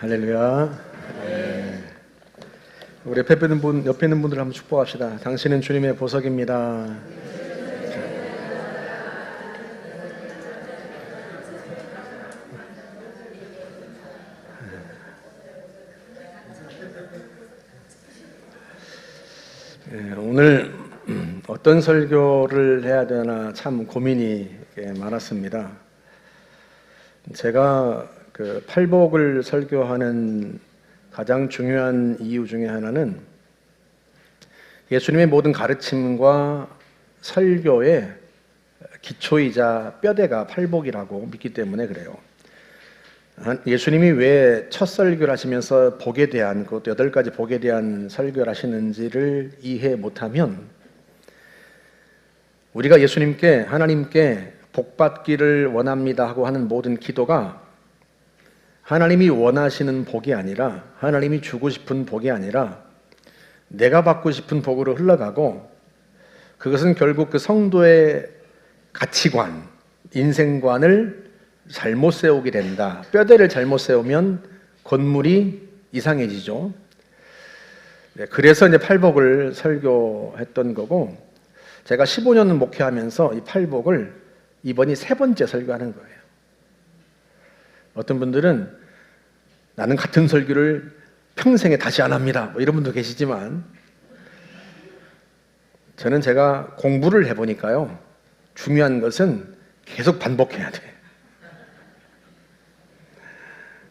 할렐루야. 우리 옆에 있는 분들 한번 축복합시다. 당신은 주님의 보석입니다. 오늘 어떤 설교를 해야 되나 참 고민이 많았습니다. 제가 그 팔복을 설교하는 가장 중요한 이유 중에 하나는 예수님의 모든 가르침과 설교의 기초이자 뼈대가 팔복이라고 믿기 때문에 그래요. 예수님이 왜 첫 설교를 하시면서 복에 대한, 그것도 8가지 복에 대한 설교를 하시는지를 이해 못하면 우리가 예수님께, 하나님께 복받기를 원합니다 하고 하는 모든 기도가 하나님이 원하시는 복이 아니라, 하나님이 주고 싶은 복이 아니라 내가 받고 싶은 복으로 흘러가고, 그것은 결국 그 성도의 가치관, 인생관을 잘못 세우게 된다. 뼈대를 잘못 세우면 건물이 이상해지죠. 그래서 이제 팔복을 설교했던 거고, 제가 15년 목회하면서 이 팔복을 이번이 3번째 설교하는 거예요. 어떤 분들은 나는 같은 설교를 평생에 다시 안 합니다, 이런 분도 계시지만, 저는 제가 공부를 해보니까요, 중요한 것은 계속 반복해야 돼.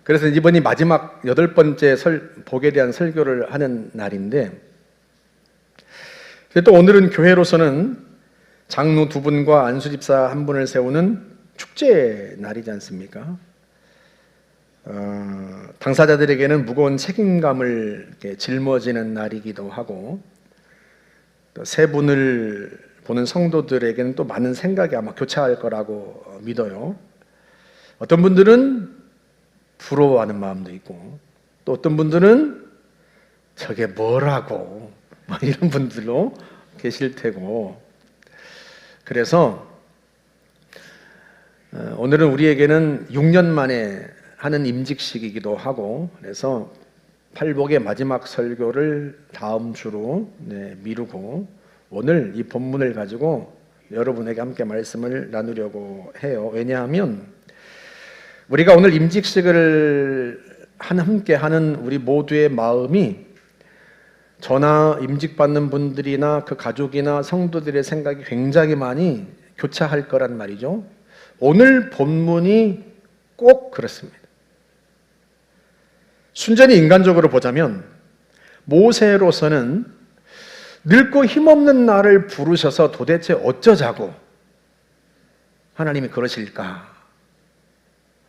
그래서 이번이 마지막 8번째 복에 대한 설교를 하는 날인데, 또 오늘은 교회로서는 장로 2분과 안수집사 1분을 세우는 축제 날이지 않습니까? 당사자들에게는 무거운 책임감을 짊어지는 날이기도 하고, 또 3분을 보는 성도들에게는 또 많은 생각이 아마 교차할 거라고 믿어요. 어떤 분들은 부러워하는 마음도 있고, 또 어떤 분들은 저게 뭐라고 이런 분들도 계실 테고, 그래서 오늘은 우리에게는 6년 만에 하는 임직식이기도 하고, 그래서 팔복의 마지막 설교를 다음 주로 미루고 오늘 이 본문을 가지고 여러분에게 함께 말씀을 나누려고 해요. 왜냐하면 우리가 오늘 임직식을 함께 하는 우리 모두의 마음이 저나 임직받는 분들이나 그 가족이나 성도들의 생각이 굉장히 많이 교차할 거란 말이죠. 오늘 본문이 꼭 그렇습니다. 순전히 인간적으로 보자면 모세로서는 늙고 힘없는 나를 부르셔서 도대체 어쩌자고 하나님이 그러실까?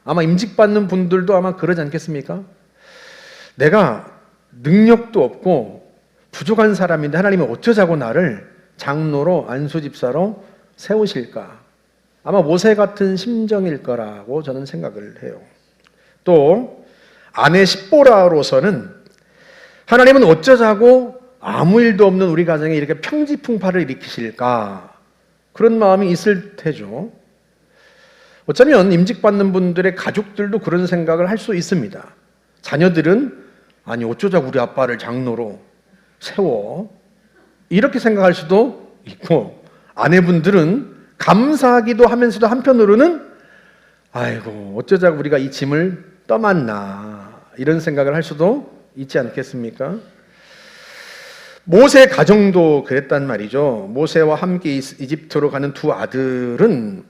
아마 임직받는 분들도 아마 그러지 않겠습니까? 내가 능력도 없고 부족한 사람인데 하나님이 어쩌자고 나를 장로로, 안수집사로 세우실까? 아마 모세 같은 심정일 거라고 저는 생각을 해요. 또 아내 십보라로서는 하나님은 어쩌자고 아무 일도 없는 우리 가정에 이렇게 평지풍파를 일으키실까? 그런 마음이 있을 테죠. 어쩌면 임직받는 분들의 가족들도 그런 생각을 할 수 있습니다. 자녀들은 아니 어쩌자고 우리 아빠를 장로로 세워, 이렇게 생각할 수도 있고, 아내분들은 감사하기도 하면서도 한편으로는 아이고 어쩌자고 우리가 이 짐을 떠맡나, 이런 생각을 할 수도 있지 않겠습니까? 모세 가정도 그랬단 말이죠. 모세와 함께 이집트로 가는 2 아들은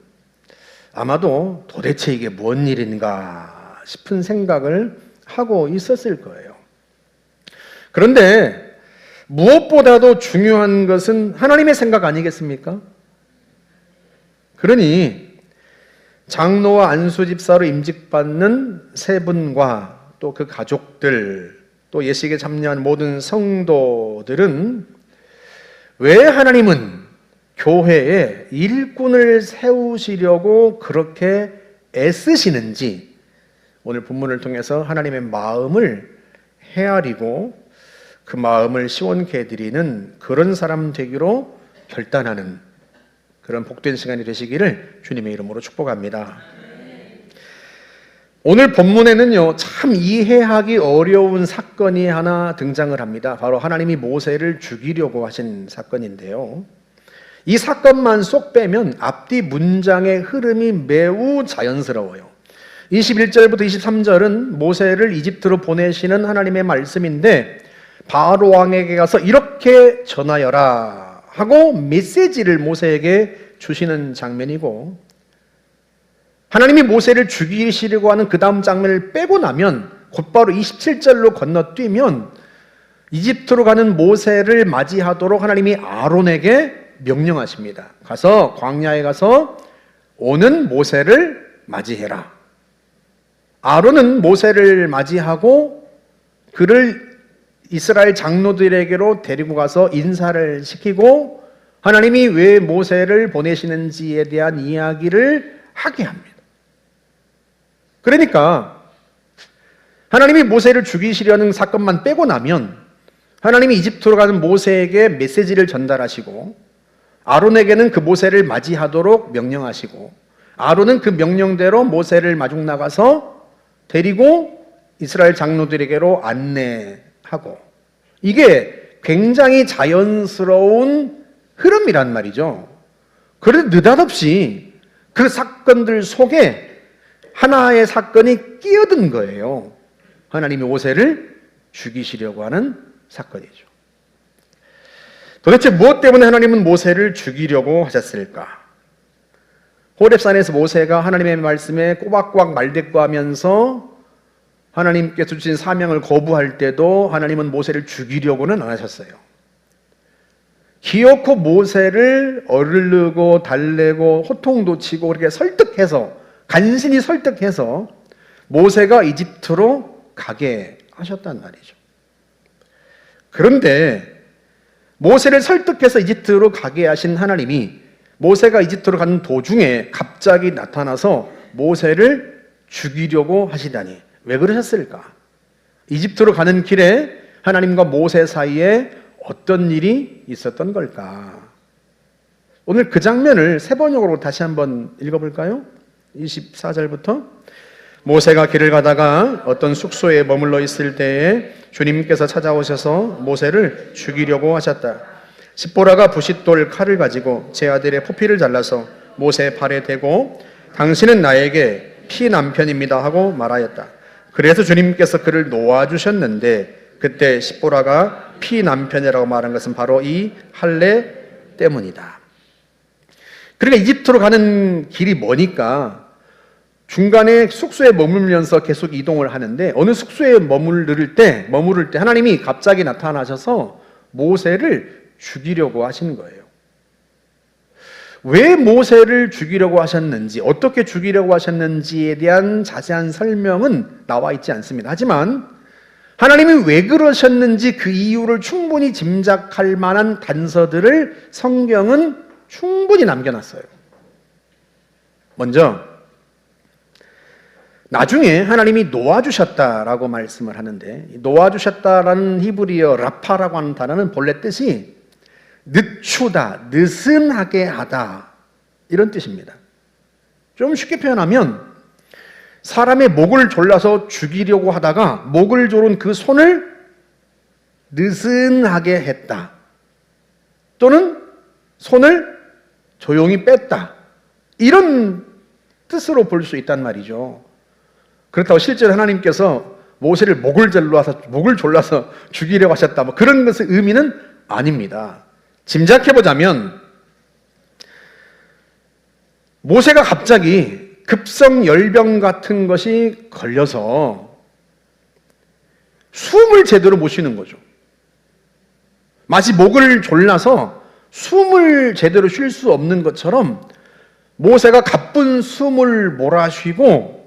아마도 도대체 이게 뭔 일인가 싶은 생각을 하고 있었을 거예요. 그런데 무엇보다도 중요한 것은 하나님의 생각 아니겠습니까? 그러니 장로와 안수집사로 임직받는 3분과 또 그 가족들, 또 예식에 참여한 모든 성도들은 왜 하나님은 교회에 일꾼을 세우시려고 그렇게 애쓰시는지 오늘 본문을 통해서 하나님의 마음을 헤아리고 그 마음을 시원케 해드리는 그런 사람 되기로 결단하는 그런 복된 시간이 되시기를 주님의 이름으로 축복합니다. 오늘 본문에는요, 참 이해하기 어려운 사건이 하나 등장을 합니다. 바로 하나님이 모세를 죽이려고 하신 사건인데요. 이 사건만 쏙 빼면 앞뒤 문장의 흐름이 매우 자연스러워요. 21절부터 23절은 모세를 이집트로 보내시는 하나님의 말씀인데, 바로 왕에게 가서 이렇게 전하여라 하고 메시지를 모세에게 주시는 장면이고, 하나님이 모세를 죽이시려고 하는 그 다음 장면을 빼고 나면 곧바로 27절로 건너뛰면 이집트로 가는 모세를 맞이하도록 하나님이 아론에게 명령하십니다. 가서 광야에 가서 오는 모세를 맞이해라. 아론은 모세를 맞이하고 그를 이스라엘 장로들에게로 데리고 가서 인사를 시키고 하나님이 왜 모세를 보내시는지에 대한 이야기를 하게 합니다. 그러니까 하나님이 모세를 죽이시려는 사건만 빼고 나면 하나님이 이집트로 가는 모세에게 메시지를 전달하시고 아론에게는 그 모세를 맞이하도록 명령하시고 아론은 그 명령대로 모세를 마중 나가서 데리고 이스라엘 장로들에게로 안내하고, 이게 굉장히 자연스러운 흐름이란 말이죠. 그런데 느닷없이 그 사건들 속에 하나의 사건이 끼어든 거예요. 하나님이 모세를 죽이시려고 하는 사건이죠. 도대체 무엇 때문에 하나님은 모세를 죽이려고 하셨을까? 호렙산에서 모세가 하나님의 말씀에 꼬박꼬박 말대꾸하면서 하나님께서 주신 사명을 거부할 때도 하나님은 모세를 죽이려고는 안 하셨어요. 기어코 모세를 어르르고 달래고 호통도 치고 그렇게 설득해서, 간신히 설득해서 모세가 이집트로 가게 하셨단 말이죠. 그런데 모세를 설득해서 이집트로 가게 하신 하나님이 모세가 이집트로 가는 도중에 갑자기 나타나서 모세를 죽이려고 하시다니, 왜 그러셨을까? 이집트로 가는 길에 하나님과 모세 사이에 어떤 일이 있었던 걸까? 오늘 그 장면을 세 번역으로 다시 한번 읽어볼까요? 24절부터 모세가 길을 가다가 어떤 숙소에 머물러 있을 때에 주님께서 찾아오셔서 모세를 죽이려고 하셨다. 십보라가 부싯돌 칼을 가지고 제 아들의 포피를 잘라서 모세 발에 대고 당신은 나에게 피 남편입니다 하고 말하였다. 그래서 주님께서 그를 놓아주셨는데 그때 십보라가 피 남편이라고 말한 것은 바로 이 할례 때문이다. 그러니까 이집트로 가는 길이 머니까 중간에 숙소에 머물면서 계속 이동을 하는데 어느 숙소에 머무를 때 하나님이 갑자기 나타나셔서 모세를 죽이려고 하시는 거예요. 왜 모세를 죽이려고 하셨는지, 어떻게 죽이려고 하셨는지에 대한 자세한 설명은 나와 있지 않습니다. 하지만 하나님이 왜 그러셨는지 그 이유를 충분히 짐작할 만한 단서들을 성경은 충분히 남겨놨어요. 먼저 나중에 하나님이 놓아주셨다라고 말씀을 하는데, 놓아주셨다라는 히브리어 라파라고 하는 단어는 본래 뜻이 늦추다, 느슨하게 하다, 이런 뜻입니다. 좀 쉽게 표현하면 사람의 목을 졸라서 죽이려고 하다가 목을 조른 그 손을 느슨하게 했다, 또는 손을 조용히 뺐다, 이런 뜻으로 볼 수 있단 말이죠. 그렇다고 실제로 하나님께서 모세를 목을 졸라서 죽이려고 하셨다, 뭐 그런 것의 의미는 아닙니다. 짐작해보자면 모세가 갑자기 급성열병 같은 것이 걸려서 숨을 제대로 못 쉬는 거죠. 마치 목을 졸라서 숨을 제대로 쉴 수 없는 것처럼 모세가 가쁜 숨을 몰아쉬고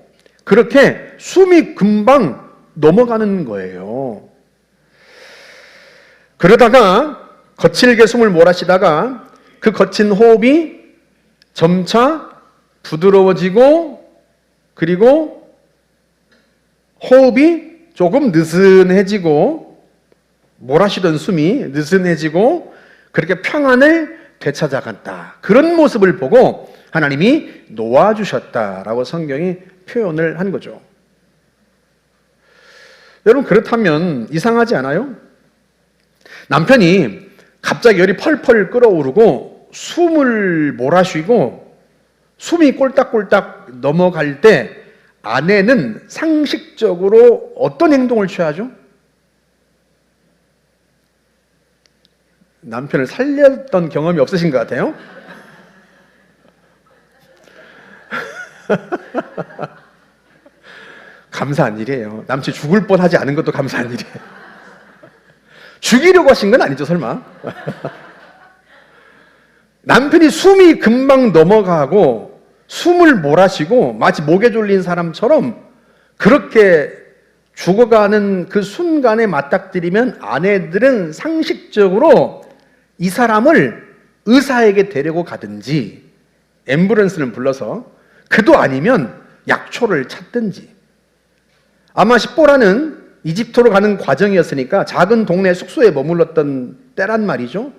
그렇게 숨이 금방 넘어가는 거예요. 그러다가 거칠게 숨을 몰아쉬다가 그 거친 호흡이 점차 부드러워지고 그리고 호흡이 조금 느슨해지고 몰아쉬던 숨이 느슨해지고 그렇게 평안을 되찾아간다. 그런 모습을 보고 하나님이 놓아주셨다라고 성경이 표현을 한 거죠. 여러분, 그렇다면 이상하지 않아요? 남편이 갑자기 열이 펄펄 끓어오르고 숨을 몰아쉬고 숨이 꼴딱꼴딱 넘어갈 때 아내는 상식적으로 어떤 행동을 취하죠? 남편을 살렸던 경험이 없으신 것 같아요? 감사한 일이에요. 남친 죽을 뻔하지 않은 것도 감사한 일이에요. 죽이려고 하신 건 아니죠, 설마? 남편이 숨이 금방 넘어가고 숨을 몰아쉬고 마치 목에 졸린 사람처럼 그렇게 죽어가는 그 순간에 맞닥뜨리면 아내들은 상식적으로 이 사람을 의사에게 데리고 가든지 앰뷸런스를 불러서, 그도 아니면 약초를 찾든지. 아마 십보라는 이집트로 가는 과정이었으니까 작은 동네 숙소에 머물렀던 때란 말이죠.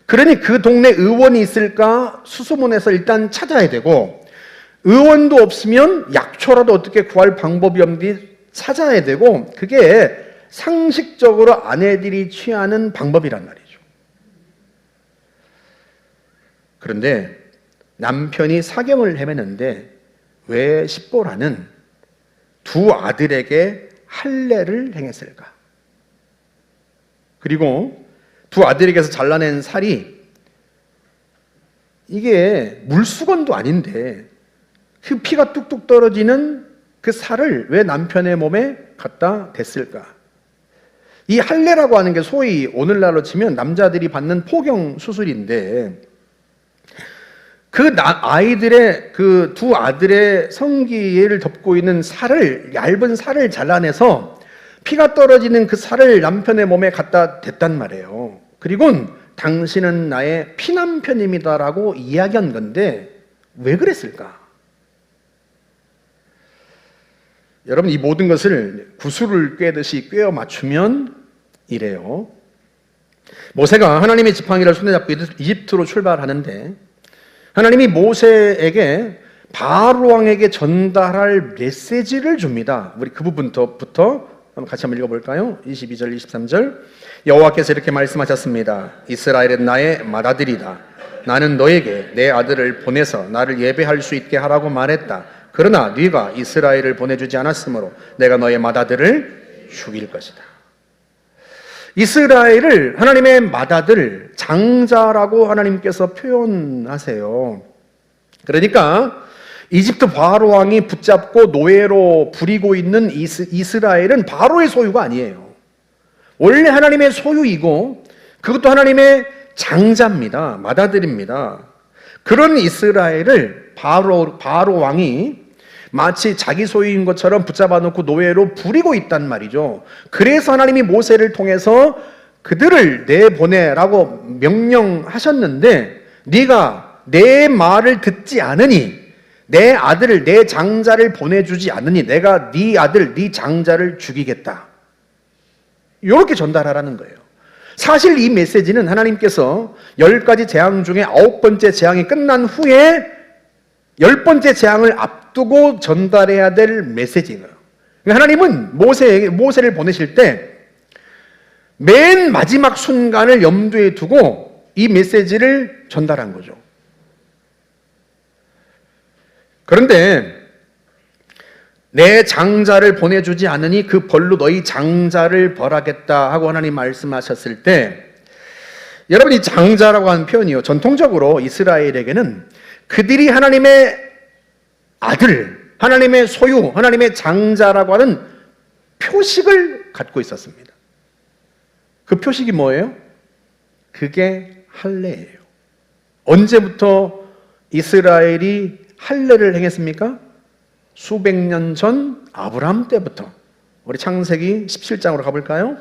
그러니 그 동네 의원이 있을까 수소문해서 일단 찾아야 되고, 의원도 없으면 약초라도 어떻게 구할 방법이 없는지 찾아야 되고, 그게 상식적으로 아내들이 취하는 방법이란 말이죠. 그런데 남편이 사경을 헤매는데 왜 십보라는 두 아들에게 할례를 행했을까? 그리고 두 아들에게서 잘라낸 살이 이게 물수건도 아닌데 그 피가 뚝뚝 떨어지는 그 살을 왜 남편의 몸에 갖다 댔을까? 이 할례라고 하는 게 소위 오늘날로 치면 남자들이 받는 포경 수술인데, 아이들의 그 두 아들의 성기를 덮고 있는 살을, 얇은 살을 잘라내서 피가 떨어지는 그 살을 남편의 몸에 갖다 댔단 말이에요. 그리고는 당신은 나의 피남편입니다라고 이야기한 건데 왜 그랬을까? 여러분, 이 모든 것을 구슬을 꿰듯이 꿰어 맞추면 이래요. 모세가 하나님의 지팡이를 손에 잡고 이집트로 출발하는데 하나님이 모세에게 바로 왕에게 전달할 메시지를 줍니다. 우리 그 부분부터 같이 한번 읽어볼까요? 22절, 23절. 여호와께서 이렇게 말씀하셨습니다. 이스라엘은 나의 맏아들이다. 나는 너에게 내 아들을 보내서 나를 예배할 수 있게 하라고 말했다. 그러나 네가 이스라엘을 보내주지 않았으므로 내가 너의 맏아들을 죽일 것이다. 이스라엘을 하나님의 맏아들, 장자라고 하나님께서 표현하세요. 그러니까 이집트 바로 왕이 붙잡고 노예로 부리고 있는 이스라엘은 바로의 소유가 아니에요. 원래 하나님의 소유이고 그것도 하나님의 장자입니다. 맏아들입니다. 그런 이스라엘을 바로 왕이 마치 자기 소유인 것처럼 붙잡아 놓고 노예로 부리고 있단 말이죠. 그래서 하나님이 모세를 통해서 그들을 내보내라고 명령하셨는데, 네가 내 말을 듣지 않으니, 내 아들을, 내 장자를 보내주지 않으니 내가 네 아들, 네 장자를 죽이겠다. 이렇게 전달하라는 거예요. 사실 이 메시지는 하나님께서 10가지 재앙 중에 9번째 재앙이 끝난 후에 10번째 재앙을 앞두고 전달해야 될 메시지예요. 하나님은 모세를 보내실 때 맨 마지막 순간을 염두에 두고 이 메시지를 전달한 거죠. 그런데 내 장자를 보내주지 않으니 그 벌로 너희 장자를 벌하겠다 하고 하나님 말씀하셨을 때, 여러분, 이 장자라고 하는 표현이요, 전통적으로 이스라엘에게는 그들이 하나님의 아들, 하나님의 소유, 하나님의 장자라고 하는 표식을 갖고 있었습니다. 그 표식이 뭐예요? 그게 할례예요. 언제부터 이스라엘이 할례를 행했습니까? 수백 년 전 아브라함 때부터. 우리 창세기 17장으로 가볼까요?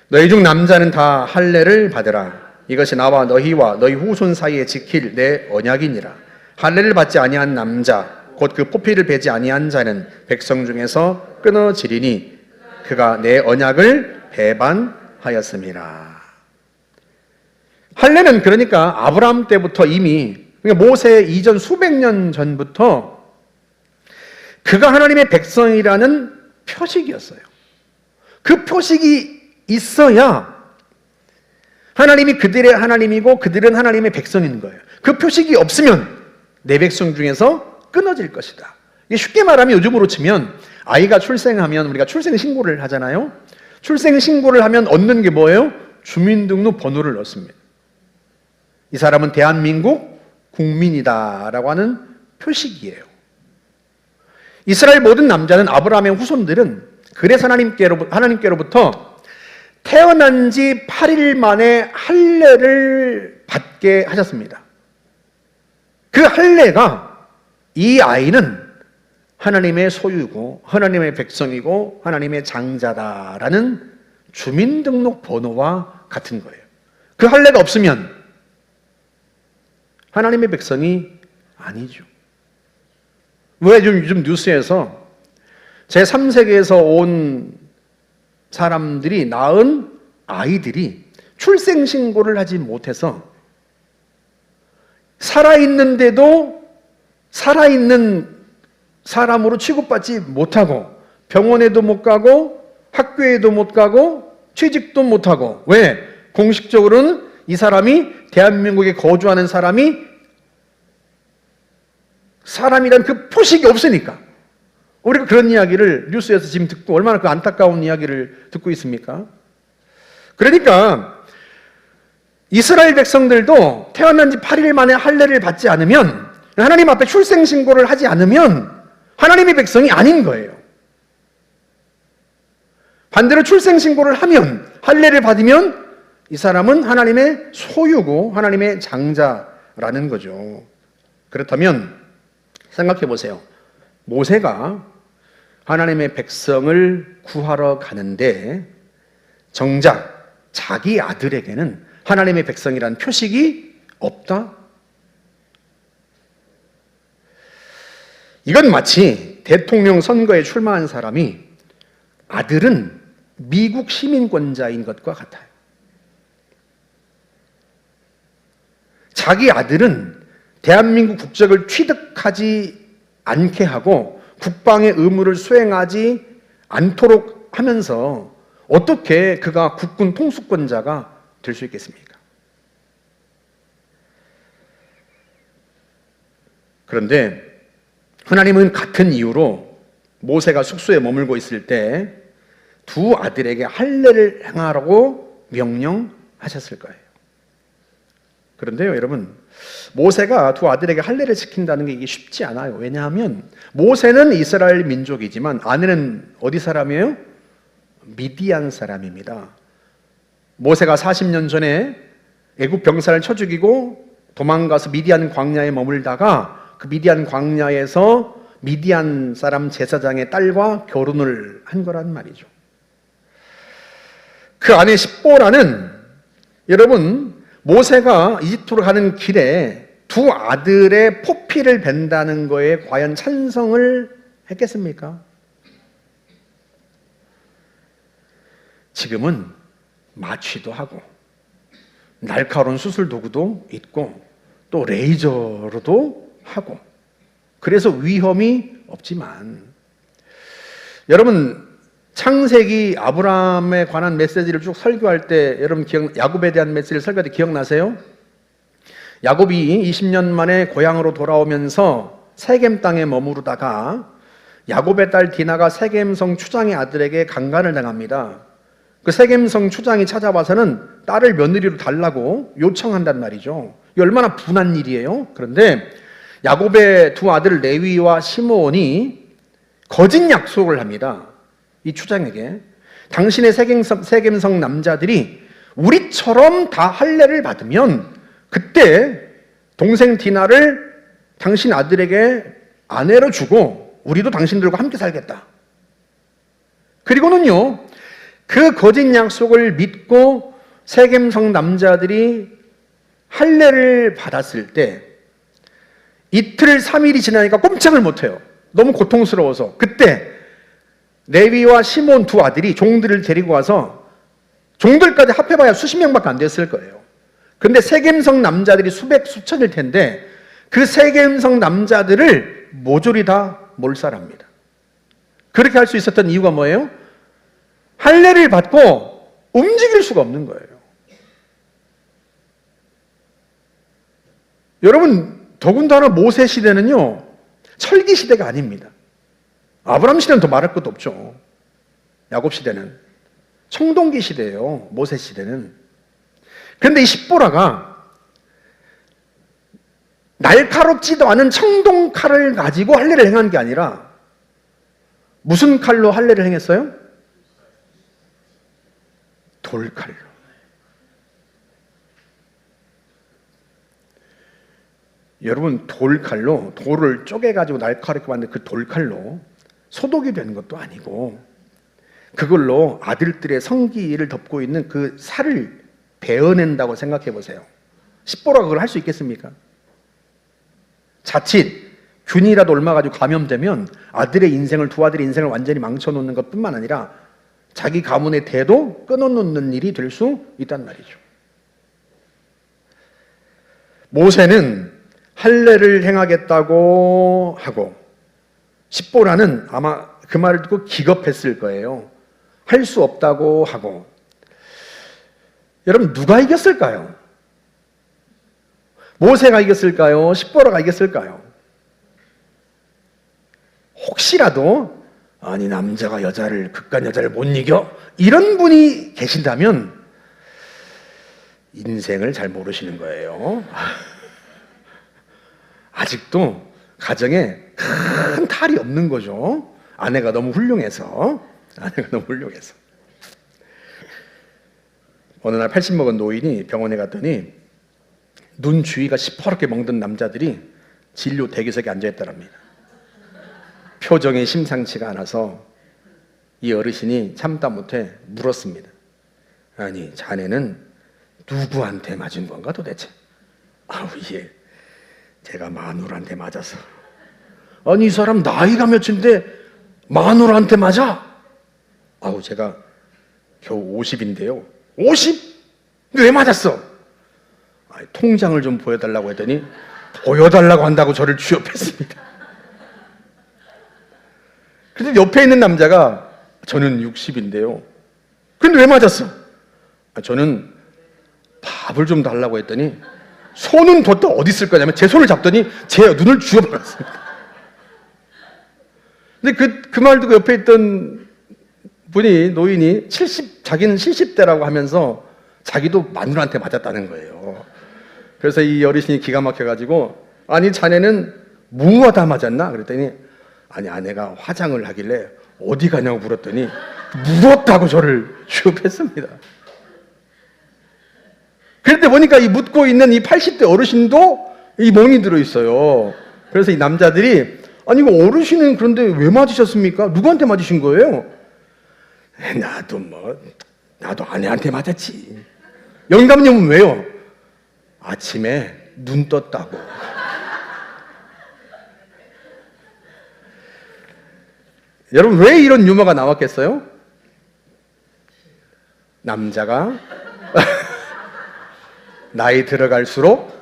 너희 중 남자는 다 할례를 받으라. 이것이 나와 너희와 너희 후손 사이에 지킬 내 언약이니라. 할례를 받지 아니한 남자, 곧 그 포피를 베지 아니한 자는 백성 중에서 끊어지리니 그가 내 언약을 배반하였음이라. 할례는 그러니까 아브라함 때부터 이미, 그러니까 모세 이전 수백 년 전부터 그가 하나님의 백성이라는 표식이었어요. 그 표식이 있어야 하나님이 그들의 하나님이고 그들은 하나님의 백성인 거예요. 그 표식이 없으면 내 백성 중에서 끊어질 것이다. 이게 쉽게 말하면 요즘으로 치면 아이가 출생하면 우리가 출생신고를 하잖아요. 출생신고를 하면 얻는 게 뭐예요? 주민등록번호를 넣습니다. 이 사람은 대한민국 국민이다라고 하는 표식이에요. 이스라엘 모든 남자는 아브라함의 후손들은 그래서 하나님께로부터 태어난 지 8일 만에 할례를 받게 하셨습니다. 그 할례가 이 아이는 하나님의 소유고 하나님의 백성이고 하나님의 장자다라는 주민등록 번호와 같은 거예요. 그 할례가 없으면 하나님의 백성이 아니죠. 왜 요즘 뉴스에서 제3세계에서 온 사람들이 낳은 아이들이 출생신고를 하지 못해서 살아있는데도 살아있는 사람으로 취급받지 못하고 병원에도 못 가고 학교에도 못 가고 취직도 못 하고 왜? 공식적으로는 이 사람이 대한민국에 거주하는 사람이란 그 표식이 없으니까 우리가 그런 이야기를 뉴스에서 지금 듣고 얼마나 그 안타까운 이야기를 듣고 있습니까? 그러니까 이스라엘 백성들도 태어난 지 8일 만에 할례를 받지 않으면 하나님 앞에 출생신고를 하지 않으면 하나님의 백성이 아닌 거예요. 반대로 출생신고를 하면 할례를 받으면 이 사람은 하나님의 소유고 하나님의 장자라는 거죠. 그렇다면 생각해 보세요. 모세가 하나님의 백성을 구하러 가는데 정작 자기 아들에게는 하나님의 백성이라는 표식이 없다? 이건 마치 대통령 선거에 출마한 사람이 아들은 미국 시민권자인 것과 같아요. 자기 아들은 대한민국 국적을 취득하지 않게 하고 국방의 의무를 수행하지 않도록 하면서 어떻게 그가 국군 통수권자가 될 수 있겠습니까? 그런데 하나님은 같은 이유로 모세가 숙소에 머물고 있을 때 두 아들에게 할례를 행하라고 명령하셨을 거예요. 그런데요, 여러분, 모세가 두 아들에게 할례를 지킨다는 게 이게 쉽지 않아요. 왜냐하면 모세는 이스라엘 민족이지만 아내는 어디 사람이에요? 미디안 사람입니다. 모세가 40년 전에 애굽 병사를 쳐 죽이고 도망가서 미디안 광야에 머물다가 그 미디안 광야에서 미디안 사람 제사장의 딸과 결혼을 한 거란 말이죠. 그 아내 십보라는 여러분 모세가 이집트로 가는 길에 두 아들의 포피를 벤다는 거에 과연 찬성을 했겠습니까? 지금은 마취도 하고 날카로운 수술 도구도 있고 또 레이저로도 하고 그래서 위험이 없지만 여러분 창세기 아브라함에 관한 메시지를 쭉 설교할 때 여러분 야곱에 대한 메시지를 설교할 때 기억나세요? 야곱이 20년 만에 고향으로 돌아오면서 세겜 땅에 머무르다가 야곱의 딸 디나가 세겜성 추장의 아들에게 강간을 당합니다. 그 세겜성 추장이 찾아와서는 딸을 며느리로 달라고 요청한단 말이죠. 이게 얼마나 분한 일이에요. 그런데 야곱의 두 아들 레위와 시므온이 거짓 약속을 합니다. 이 추장에게 당신의 세겜성 남자들이 우리처럼 다 할례를 받으면 그때 동생 디나를 당신 아들에게 아내로 주고 우리도 당신들과 함께 살겠다. 그리고는요 그 거짓 약속을 믿고 세겜성 남자들이 할례를 받았을 때 이틀 3일이 지나니까 꼼짝을 못해요. 너무 고통스러워서. 그때 레위와 시몬 두 아들이 종들을 데리고 와서 종들까지 합해봐야 수십 명밖에 안 됐을 거예요. 그런데 세겜성 남자들이 수백 수천일 텐데 그 세겜성 남자들을 모조리 다 몰살합니다. 그렇게 할 수 있었던 이유가 뭐예요? 할례를 할례를 받고 움직일 수가 없는 거예요. 여러분, 더군다나 모세 시대는요, 철기 시대가 아닙니다. 아브라함 시대는 더 말할 것도 없죠. 야곱 시대는 청동기 시대예요. 모세 시대는. 그런데 이 십보라가 날카롭지도 않은 청동칼을 가지고 할례를 행한 게 아니라 무슨 칼로 할례를 행했어요? 돌칼로. 여러분, 돌칼로, 돌을 쪼개가지고 날카롭게 만든 그 돌칼로 소독이 되는 것도 아니고 그걸로 아들들의 성기를 덮고 있는 그 살을 베어낸다고 생각해 보세요. 십보라가 그걸 할 수 있겠습니까? 자칫 균이라도 옮아가지고 감염되면 아들의 인생을, 두 아들의 인생을 완전히 망쳐놓는 것뿐만 아니라 자기 가문의 대도 끊어놓는 일이 될 수 있단 말이죠. 모세는 할례를 행하겠다고 하고 십보라는 아마 그 말을 듣고 기겁했을 거예요. 할 수 없다고 하고. 여러분, 누가 이겼을까요? 모세가 이겼을까요? 십보라가 이겼을까요? 혹시라도 아니 남자가 여자를, 극간 여자를 못 이겨? 이런 분이 계신다면 인생을 잘 모르시는 거예요. 아직도 가정에 큰 탈이 없는 거죠. 아내가 너무 훌륭해서. 어느 날 80 먹은 노인이 병원에 갔더니 눈 주위가 시퍼렇게 멍든 남자들이 진료 대기석에 앉아있더랍니다. 표정이 심상치가 않아서 이 어르신이 참다 못해 물었습니다. 아니, 자네는 누구한테 맞은 건가 도대체? 아우, 예, 제가 마누라한테 맞아서. 아니, 이 사람 나이가 몇인데 마누라한테 맞아? 아우, 제가 겨우 50인데요. 50? 왜 맞았어? 아니, 통장을 좀 보여달라고 했더니 보여달라고 한다고 저를 취업했습니다. 그런데 옆에 있는 남자가 저는 60인데요. 근데 왜 맞았어? 저는 밥을 좀 달라고 했더니 손은 뒀다 어디 있을 거냐면 제 손을 잡더니 제 눈을 쥐어버렸습니다. 근데 그 말 듣고 옆에 있던 분이, 노인이 자기는 70대라고 하면서 자기도 마누라한테 맞았다는 거예요. 그래서 이 어르신이 기가 막혀가지고 아니, 자네는 무엇하다 맞았나? 그랬더니 아니, 아내가 화장을 하길래 어디 가냐고 물었더니 물었다고 저를 취업했습니다. 그런데 보니까 이 묻고 있는 이 80대 어르신도 이 멍이 들어 있어요. 그래서 이 남자들이 아니, 이거 어르신은 그런데 왜 맞으셨습니까? 누구한테 맞으신 거예요? 나도 아내한테 맞았지. 영감님은 왜요? 아침에 눈 떴다고. 여러분, 왜 이런 유머가 나왔겠어요? 남자가 나이 들어갈수록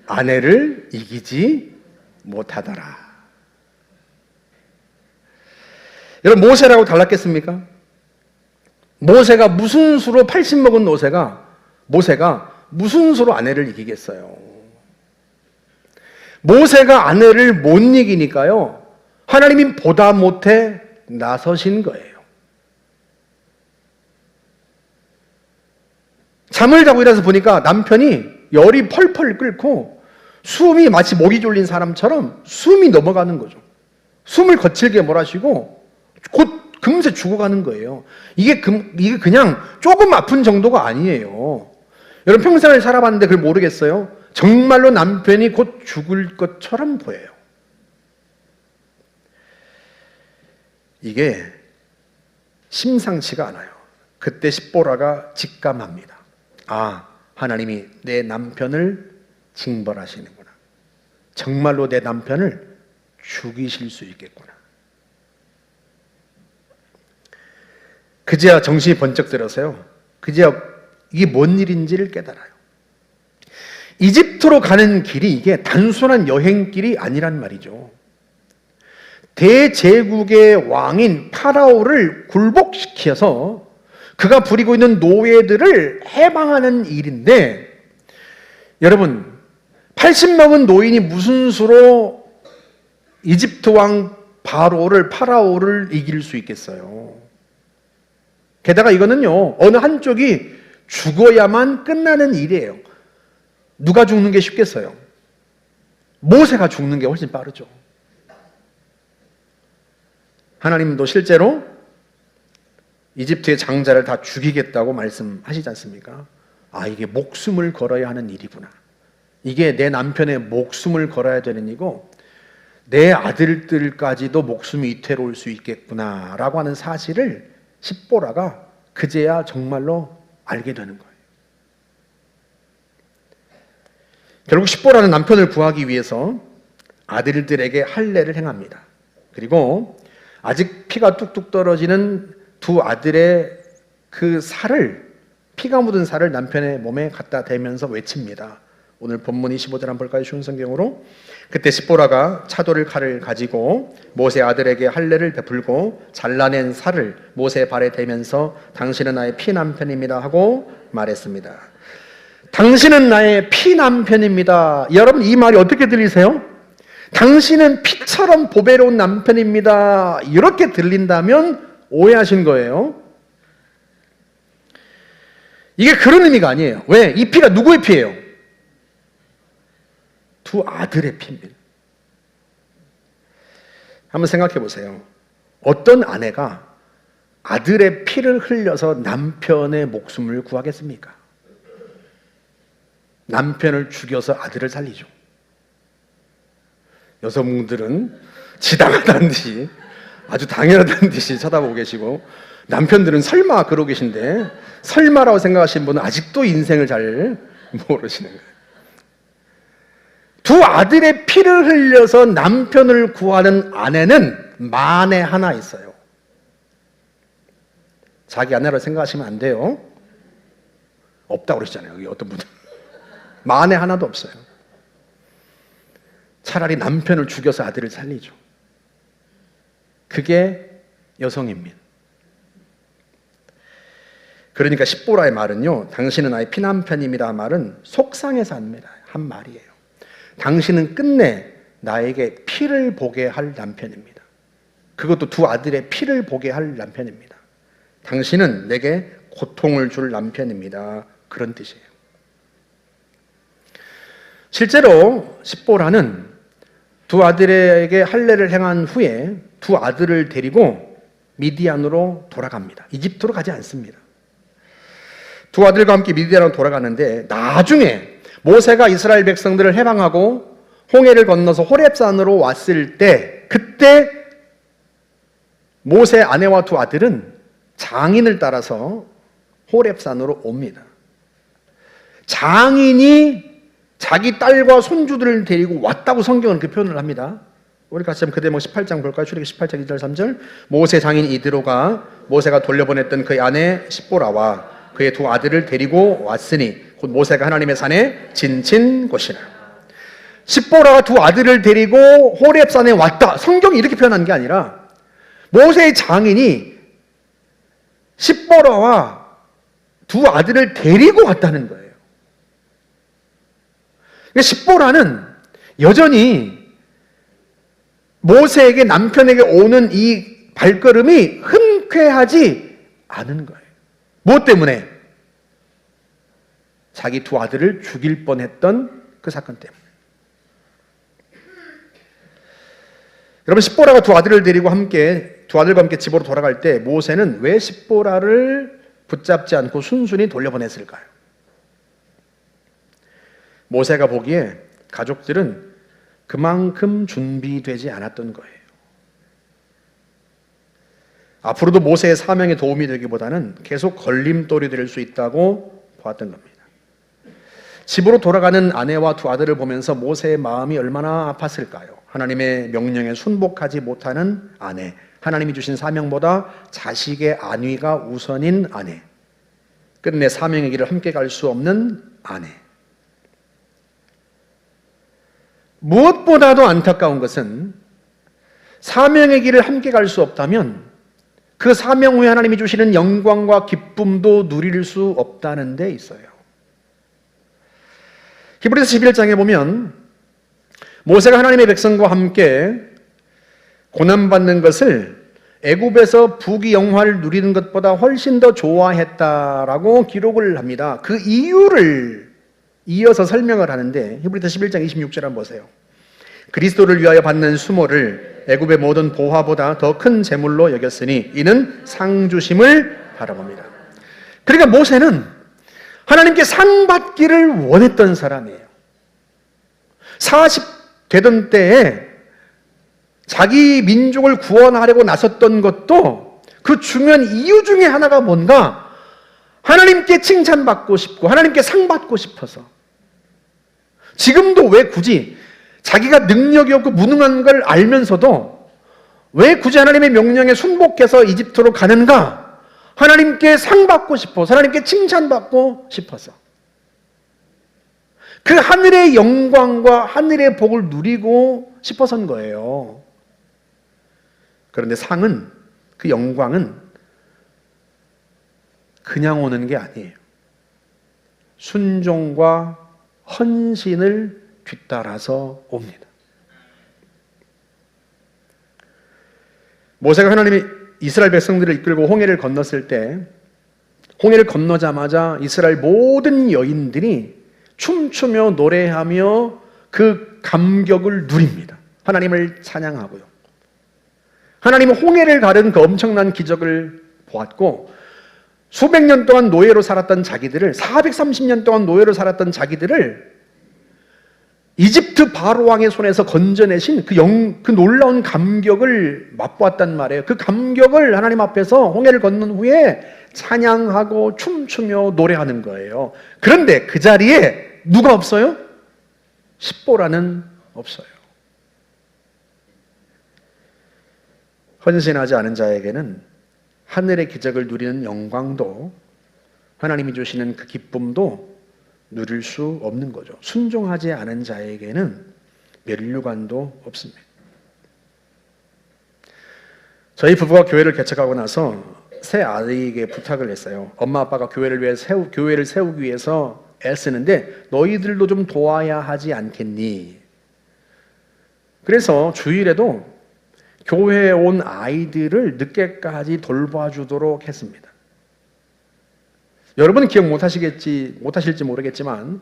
아내를 이기지 못하더라. 여러분, 모세라고 달랐겠습니까? 모세가 무슨 수로 80 먹은 모세가 무슨 수로 아내를 이기겠어요? 모세가 아내를 못 이기니까요, 하나님이 보다 못해 나서신 거예요. 잠을 자고 일어나서 보니까 남편이 열이 펄펄 끓고 숨이 마치 목이 졸린 사람처럼 숨이 넘어가는 거죠. 숨을 거칠게 몰아쉬고 곧 금세 죽어가는 거예요. 이게 그냥 조금 아픈 정도가 아니에요. 여러분, 평생을 살아봤는데 그걸 모르겠어요? 정말로 남편이 곧 죽을 것처럼 보여요. 이게 심상치가 않아요. 그때 십보라가 직감합니다. 아, 하나님이 내 남편을 징벌하시는구나. 정말로 내 남편을 죽이실 수 있겠구나. 그제야 정신이 번쩍 들어서요, 그제야 이게 뭔 일인지를 깨달아요. 이집트로 가는 길이 이게 단순한 여행길이 아니란 말이죠. 대제국의 왕인 파라오를 굴복시켜서 그가 부리고 있는 노예들을 해방하는 일인데, 여러분 80 넘은 노인이 무슨 수로 이집트 왕 파라오를 이길 수 있겠어요? 게다가 이거는요, 어느 한쪽이 죽어야만 끝나는 일이에요. 누가 죽는 게 쉽겠어요? 모세가 죽는 게 훨씬 빠르죠. 하나님도 실제로 이집트의 장자를 다 죽이겠다고 말씀하시지 않습니까? 아, 이게 목숨을 걸어야 하는 일이구나. 이게 내 남편의 목숨을 걸어야 되는 일이고 내 아들들까지도 목숨이 위태로울 수 있겠구나 라고 하는 사실을 십보라가 그제야 정말로 알게 되는 거예요. 결국 십보라는 남편을 구하기 위해서 아들들에게 할례를 행합니다. 그리고 아직 피가 뚝뚝 떨어지는 두 아들의 그 살을, 피가 묻은 살을 남편의 몸에 갖다 대면서 외칩니다. 오늘 본문 25절 한번 볼까요? 쉬운 성경으로. 그때 십보라가 차돌을 칼을 가지고 모세 아들에게 할례를 베풀고 잘라낸 살을 모세 발에 대면서 당신은 나의 피남편입니다 하고 말했습니다. 당신은 나의 피남편입니다. 여러분, 이 말이 어떻게 들리세요? 당신은 피처럼 보배로운 남편입니다. 이렇게 들린다면 오해하신 거예요. 이게 그런 의미가 아니에요. 왜? 이 피가 누구의 피예요? 두 아들의 피입니다. 한번 생각해 보세요. 어떤 아내가 아들의 피를 흘려서 남편의 목숨을 구하겠습니까? 남편을 죽여서 아들을 살리죠. 여성분들은 지당하다는 듯이, 아주 당연하다는 듯이 쳐다보고 계시고, 남편들은 설마 그러고 계신데, 설마라고 생각하시는 분은 아직도 인생을 잘 모르시는 거예요. 두 아들의 피를 흘려서 남편을 구하는 아내는 만에 하나 있어요. 자기 아내라고 생각하시면 안 돼요. 없다고 그러시잖아요, 여기 어떤 분들. 만에 하나도 없어요. 차라리 남편을 죽여서 아들을 살리죠. 그게 여성입니다. 그러니까 십보라의 말은요, 당신은 나의 피남편입니다 말은 속상해서 한 말이에요. 당신은 끝내 나에게 피를 보게 할 남편입니다. 그것도 두 아들의 피를 보게 할 남편입니다. 당신은 내게 고통을 줄 남편입니다. 그런 뜻이에요. 실제로 십보라는 두 아들에게 할례를 행한 후에 두 아들을 데리고 미디안으로 돌아갑니다. 이집트로 가지 않습니다. 두 아들과 함께 미디안으로 돌아가는데, 나중에 모세가 이스라엘 백성들을 해방하고 홍해를 건너서 호렙산으로 왔을 때, 그때 모세 아내와 두 아들은 장인을 따라서 호렙산으로 옵니다. 장인이 자기 딸과 손주들을 데리고 왔다고 성경은 그 표현을 합니다. 우리 같이 한번 그 대목 18장 볼까요? 출애굽기 18장 2절 3절. 모세 장인 이드로가 모세가 돌려보냈던 그의 아내 십보라와 그의 두 아들을 데리고 왔으니 곧 모세가 하나님의 산에 진친 곳이라. 십보라가 두 아들을 데리고 호렙산에 왔다. 성경이 이렇게 표현한 게 아니라 모세의 장인이 십보라와 두 아들을 데리고 왔다는 거예요. 십보라는 여전히 모세에게, 남편에게 오는 이 발걸음이 흔쾌하지 않은 거예요. 무엇 때문에? 자기 두 아들을 죽일 뻔했던 그 사건 때문에. 여러분, 십보라가 두 아들을 데리고 두 아들과 함께 집으로 돌아갈 때 모세는 왜 십보라를 붙잡지 않고 순순히 돌려보냈을까요? 모세가 보기에 가족들은 그만큼 준비되지 않았던 거예요. 앞으로도 모세의 사명에 도움이 되기보다는 계속 걸림돌이 될 수 있다고 보았던 겁니다. 집으로 돌아가는 아내와 두 아들을 보면서 모세의 마음이 얼마나 아팠을까요? 하나님의 명령에 순복하지 못하는 아내, 하나님이 주신 사명보다 자식의 안위가 우선인 아내, 끝내 사명의 길을 함께 갈 수 없는 아내. 무엇보다도 안타까운 것은 사명의 길을 함께 갈 수 없다면 그 사명 후에 하나님이 주시는 영광과 기쁨도 누릴 수 없다는 데 있어요. 히브리서 11장에 보면 모세가 하나님의 백성과 함께 고난받는 것을 애굽에서 부귀영화를 누리는 것보다 훨씬 더 좋아했다라고 기록을 합니다. 그 이유를 이어서 설명을 하는데 히브리서 11장 26절 한번 보세요. 그리스도를 위하여 받는 수모를 애굽의 모든 보화보다 더 큰 재물로 여겼으니 이는 상 주심을 바라봅니다. 그러니까 모세는 하나님께 상 받기를 원했던 사람이에요. 40 되던 때에 자기 민족을 구원하려고 나섰던 것도 그 중요한 이유 중에 하나가 뭔가 하나님께 칭찬받고 싶고 하나님께 상 받고 싶어서. 지금도 왜 굳이 자기가 능력이 없고 무능한 걸 알면서도 왜 굳이 하나님의 명령에 순복해서 이집트로 가는가? 하나님께 상 받고 싶어서, 하나님께 칭찬받고 싶어서. 그 하늘의 영광과 하늘의 복을 누리고 싶어서인 거예요. 그런데 상은, 그 영광은 그냥 오는 게 아니에요. 순종과 헌신을 뒤따라서 옵니다. 모세가 하나님이 이스라엘 백성들을 이끌고 홍해를 건넜을 때, 홍해를 건너자마자 이스라엘 모든 여인들이 춤추며 노래하며 그 감격을 누립니다. 하나님을 찬양하고요. 하나님은 홍해를 가른 그 엄청난 기적을 보았고 수백 년 동안 노예로 살았던 자기들을 430년 동안 노예로 살았던 자기들을 이집트 바로 왕의 손에서 건져내신 그 놀라운 감격을 맛보았단 말이에요. 그 감격을 하나님 앞에서 홍해를 건넌 후에 찬양하고 춤추며 노래하는 거예요. 그런데 그 자리에 누가 없어요? 십보라는 없어요. 헌신하지 않은 자에게는 하늘의 기적을 누리는 영광도 하나님이 주시는 그 기쁨도 누릴 수 없는 거죠. 순종하지 않은 자에게는 면류관도 없습니다. 저희 부부가 교회를 개척하고 나서 새 아이에게 부탁을 했어요. 엄마 아빠가 교회를 세우기 위해서 애쓰는데 너희들도 좀 도와야 하지 않겠니? 그래서 주일에도 교회에 온 아이들을 늦게까지 돌봐주도록 했습니다. 여러분은 기억 못하실지 모르겠지만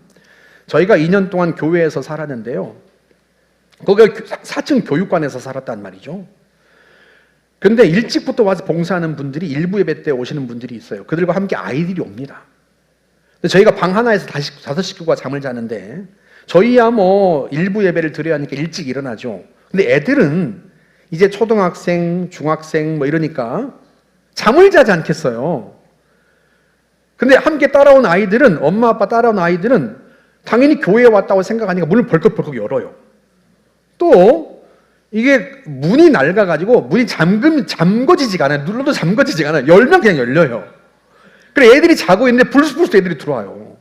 저희가 2년 동안 교회에서 살았는데요. 거기가 4층 교육관에서 살았단 말이죠. 근데 일찍부터 와서 봉사하는 분들이 일부 예배 때 오시는 분들이 있어요. 그들과 함께 아이들이 옵니다. 근데 저희가 방 하나에서 5 식구가 잠을 자는데 저희야 뭐 일부 예배를 드려야 하니까 일찍 일어나죠. 근데 애들은 이제 초등학생, 중학생 뭐 이러니까 잠을 자지 않겠어요. 근데 함께 따라온 아이들은, 엄마 아빠 따라온 아이들은 당연히 교회에 왔다고 생각하니까 문을 벌컥벌컥 열어요. 또 이게 문이 낡아가지고 문이 잠궈지지가 않아요. 눌러도 잠궈지지가 않아요. 열면 그냥 열려요. 그래 애들이 자고 있는데 불쑥불쑥 애들이 들어와요.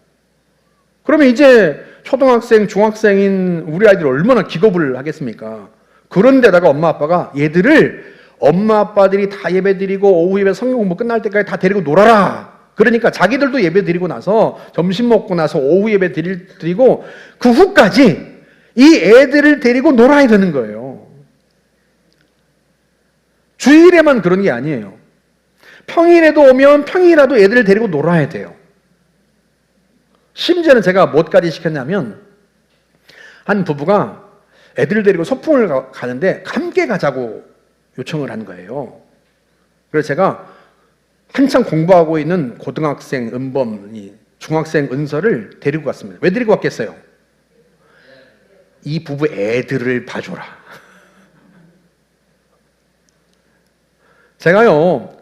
그러면 이제 초등학생, 중학생인 우리 아이들이 얼마나 기겁을 하겠습니까? 그런데다가 엄마 아빠가 얘들을 엄마 아빠들이 다 예배 드리고 오후 예배 성경 공부 끝날 때까지 다 데리고 놀아라. 그러니까 자기들도 예배 드리고 나서 점심 먹고 나서 오후 예배 드리고 그 후까지 이 애들을 데리고 놀아야 되는 거예요. 주일에만 그런 게 아니에요. 평일에도 오면 평일이라도 애들을 데리고 놀아야 돼요. 심지어는 제가 뭐까지 시켰냐면 한 부부가 애들 데리고 소풍을 가는데 함께 가자고 요청을 한 거예요. 그래서 제가 한창 공부하고 있는 고등학생 은범이 중학생 은서를 데리고 갔습니다. 왜 데리고 갔겠어요? 이 부부 애들을 봐줘라. 제가요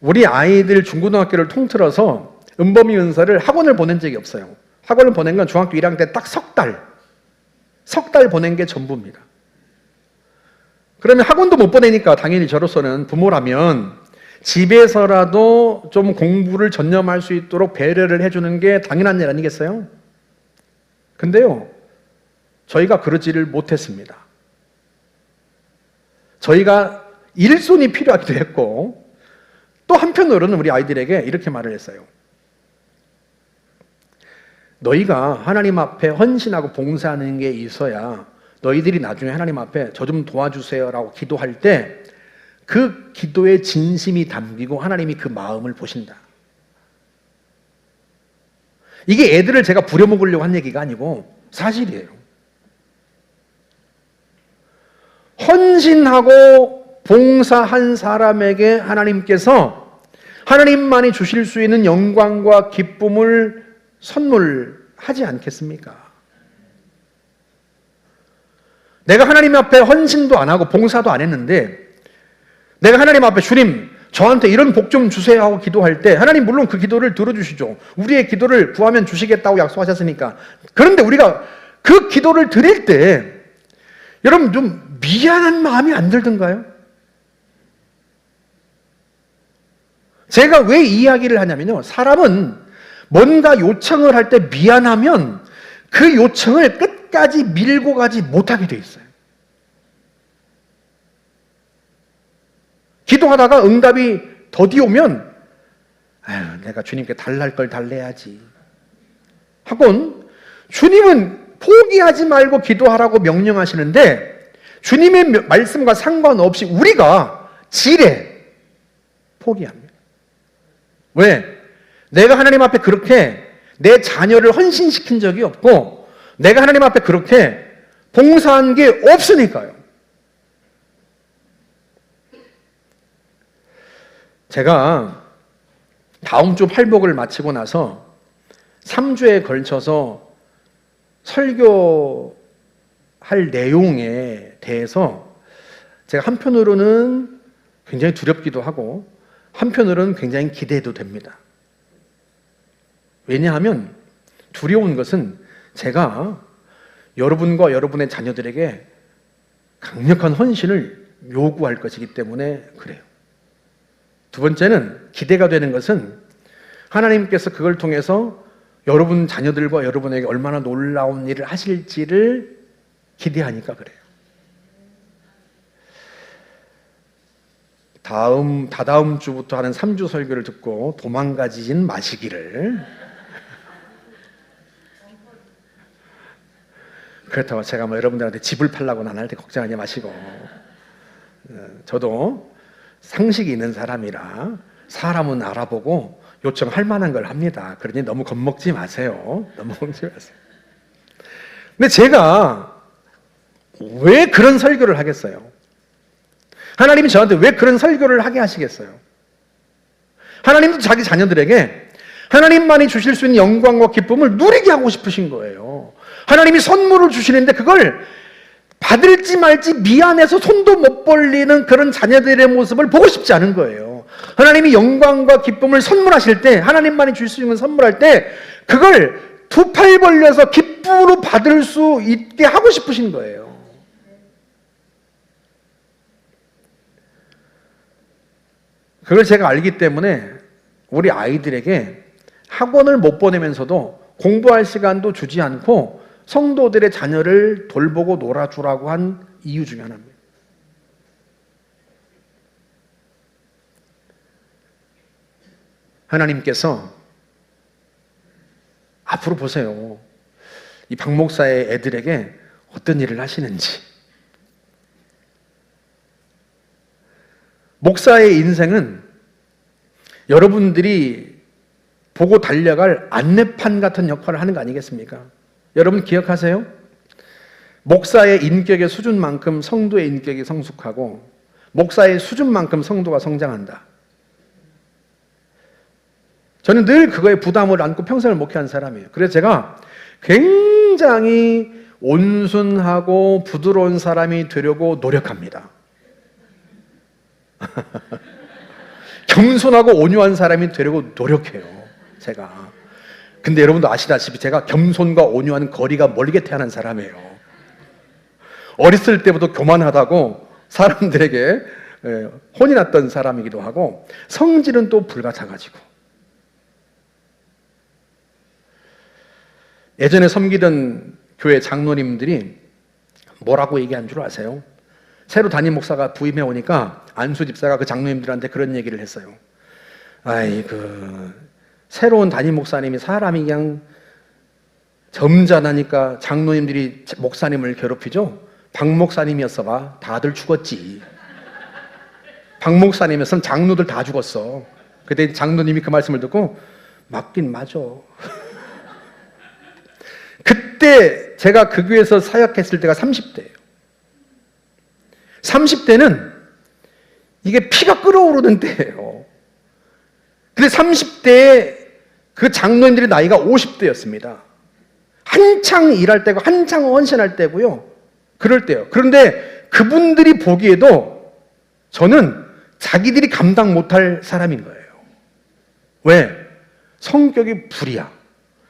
우리 아이들 중고등학교를 통틀어서 은범이 은서를 학원을 보낸 적이 없어요. 학원을 보낸 건 중학교 1학년 때 딱 석 달 보낸 게 전부입니다. 그러면 학원도 못 보내니까 당연히 저로서는 부모라면 집에서라도 좀 공부를 전념할 수 있도록 배려를 해주는 게 당연한 일 아니겠어요? 근데요, 저희가 그러지를 못했습니다. 저희가 일손이 필요하기도 했고, 또 한편으로는 우리 아이들에게 이렇게 말을 했어요. 너희가 하나님 앞에 헌신하고 봉사하는 게 있어야 너희들이 나중에 하나님 앞에 저 좀 도와주세요라고 기도할 때 그 기도의 진심이 담기고 하나님이 그 마음을 보신다. 이게 애들을 제가 부려먹으려고 한 얘기가 아니고 사실이에요. 헌신하고 봉사한 사람에게 하나님께서 하나님만이 주실 수 있는 영광과 기쁨을 선물하지 않겠습니까? 내가 하나님 앞에 헌신도 안 하고 봉사도 안 했는데 내가 하나님 앞에 주님 저한테 이런 복 좀 주세요 하고 기도할 때 하나님 물론 그 기도를 들어주시죠. 우리의 기도를 구하면 주시겠다고 약속하셨으니까. 그런데 우리가 그 기도를 드릴 때 여러분 좀 미안한 마음이 안 들던가요? 제가 왜 이 이야기를 하냐면요, 사람은 뭔가 요청을 할 때 미안하면 그 요청을 끝까지 밀고 가지 못하게 돼 있어요. 기도하다가 응답이 더디 오면 아유, 내가 주님께 달랄 걸 달래야지 하곤 주님은 포기하지 말고 기도하라고 명령하시는데 주님의 말씀과 상관없이 우리가 지레 포기합니다. 왜? 내가 하나님 앞에 그렇게 내 자녀를 헌신시킨 적이 없고 내가 하나님 앞에 그렇게 봉사한 게 없으니까요. 제가 다음 주 팔복을 마치고 나서 3주에 걸쳐서 설교할 내용에 대해서 제가 한편으로는 굉장히 두렵기도 하고 한편으로는 굉장히 기대도 됩니다. 왜냐하면 두려운 것은 제가 여러분과 여러분의 자녀들에게 강력한 헌신을 요구할 것이기 때문에 그래요. 두 번째는 기대가 되는 것은 하나님께서 그걸 통해서 여러분 자녀들과 여러분에게 얼마나 놀라운 일을 하실지를 기대하니까 그래요. 다다음 주부터 하는 3주 설교를 듣고 도망가지진 마시기를. 그렇다고 제가 뭐 여러분들한테 집을 팔라고 안 할 때 걱정하지 마시고, 저도 상식이 있는 사람이라 사람은 알아보고 요청할 만한 걸 합니다. 그러니 너무 겁먹지 마세요. 너무 겁먹지 마세요. 근데 제가 왜 그런 설교를 하겠어요? 하나님이 저한테 왜 그런 설교를 하게 하시겠어요? 하나님도 자기 자녀들에게 하나님만이 주실 수 있는 영광과 기쁨을 누리게 하고 싶으신 거예요. 하나님이 선물을 주시는데 그걸 받을지 말지 미안해서 손도 못 벌리는 그런 자녀들의 모습을 보고 싶지 않은 거예요. 하나님이 영광과 기쁨을 선물하실 때, 하나님만이 줄 수 있는 선물할 때 그걸 두 팔 벌려서 기쁨으로 받을 수 있게 하고 싶으신 거예요. 그걸 제가 알기 때문에 우리 아이들에게 학원을 못 보내면서도 공부할 시간도 주지 않고 성도들의 자녀를 돌보고 놀아주라고 한 이유 중에 하나입니다. 하나님께서 앞으로 보세요. 이 박 목사의 애들에게 어떤 일을 하시는지. 목사의 인생은 여러분들이 보고 달려갈 안내판 같은 역할을 하는 거 아니겠습니까? 여러분 기억하세요? 목사의 인격의 수준만큼 성도의 인격이 성숙하고 목사의 수준만큼 성도가 성장한다. 저는 늘 그거에 부담을 안고 평생을 목회한 사람이에요. 그래서 제가 굉장히 온순하고 부드러운 사람이 되려고 노력합니다. 겸손하고 온유한 사람이 되려고 노력해요, 제가. 근데 여러분도 아시다시피 제가 겸손과 온유한 거리가 멀게 태어난 사람이에요. 어렸을 때부터 교만하다고 사람들에게 혼이 났던 사람이기도 하고 성질은 또 불같아가지고. 예전에 섬기던 교회 장로님들이 뭐라고 얘기한 줄 아세요? 새로 담임 목사가 부임해 오니까 안수 집사가 그 장로님들한테 그런 얘기를 했어요. 새로운 담임 목사님이 사람이 그냥 점잖으니까 장로님들이 목사님을 괴롭히죠. 박 목사님이었어 봐. 다들 죽었지. 박 목사님이었으면 장로들 다 죽었어. 그때 장로님이 그 말씀을 듣고 맞긴 맞아. 그때 제가 그 교회에서 사역했을 때가 30대예요. 30대는 이게 피가 끓어오르는 때예요. 근데 30대에 그 장로님들의 나이가 50대였습니다. 한창 일할 때고 한창 헌신할 때고요. 그럴 때요. 그런데 그분들이 보기에도 저는 자기들이 감당 못할 사람인 거예요. 왜? 성격이 불이야.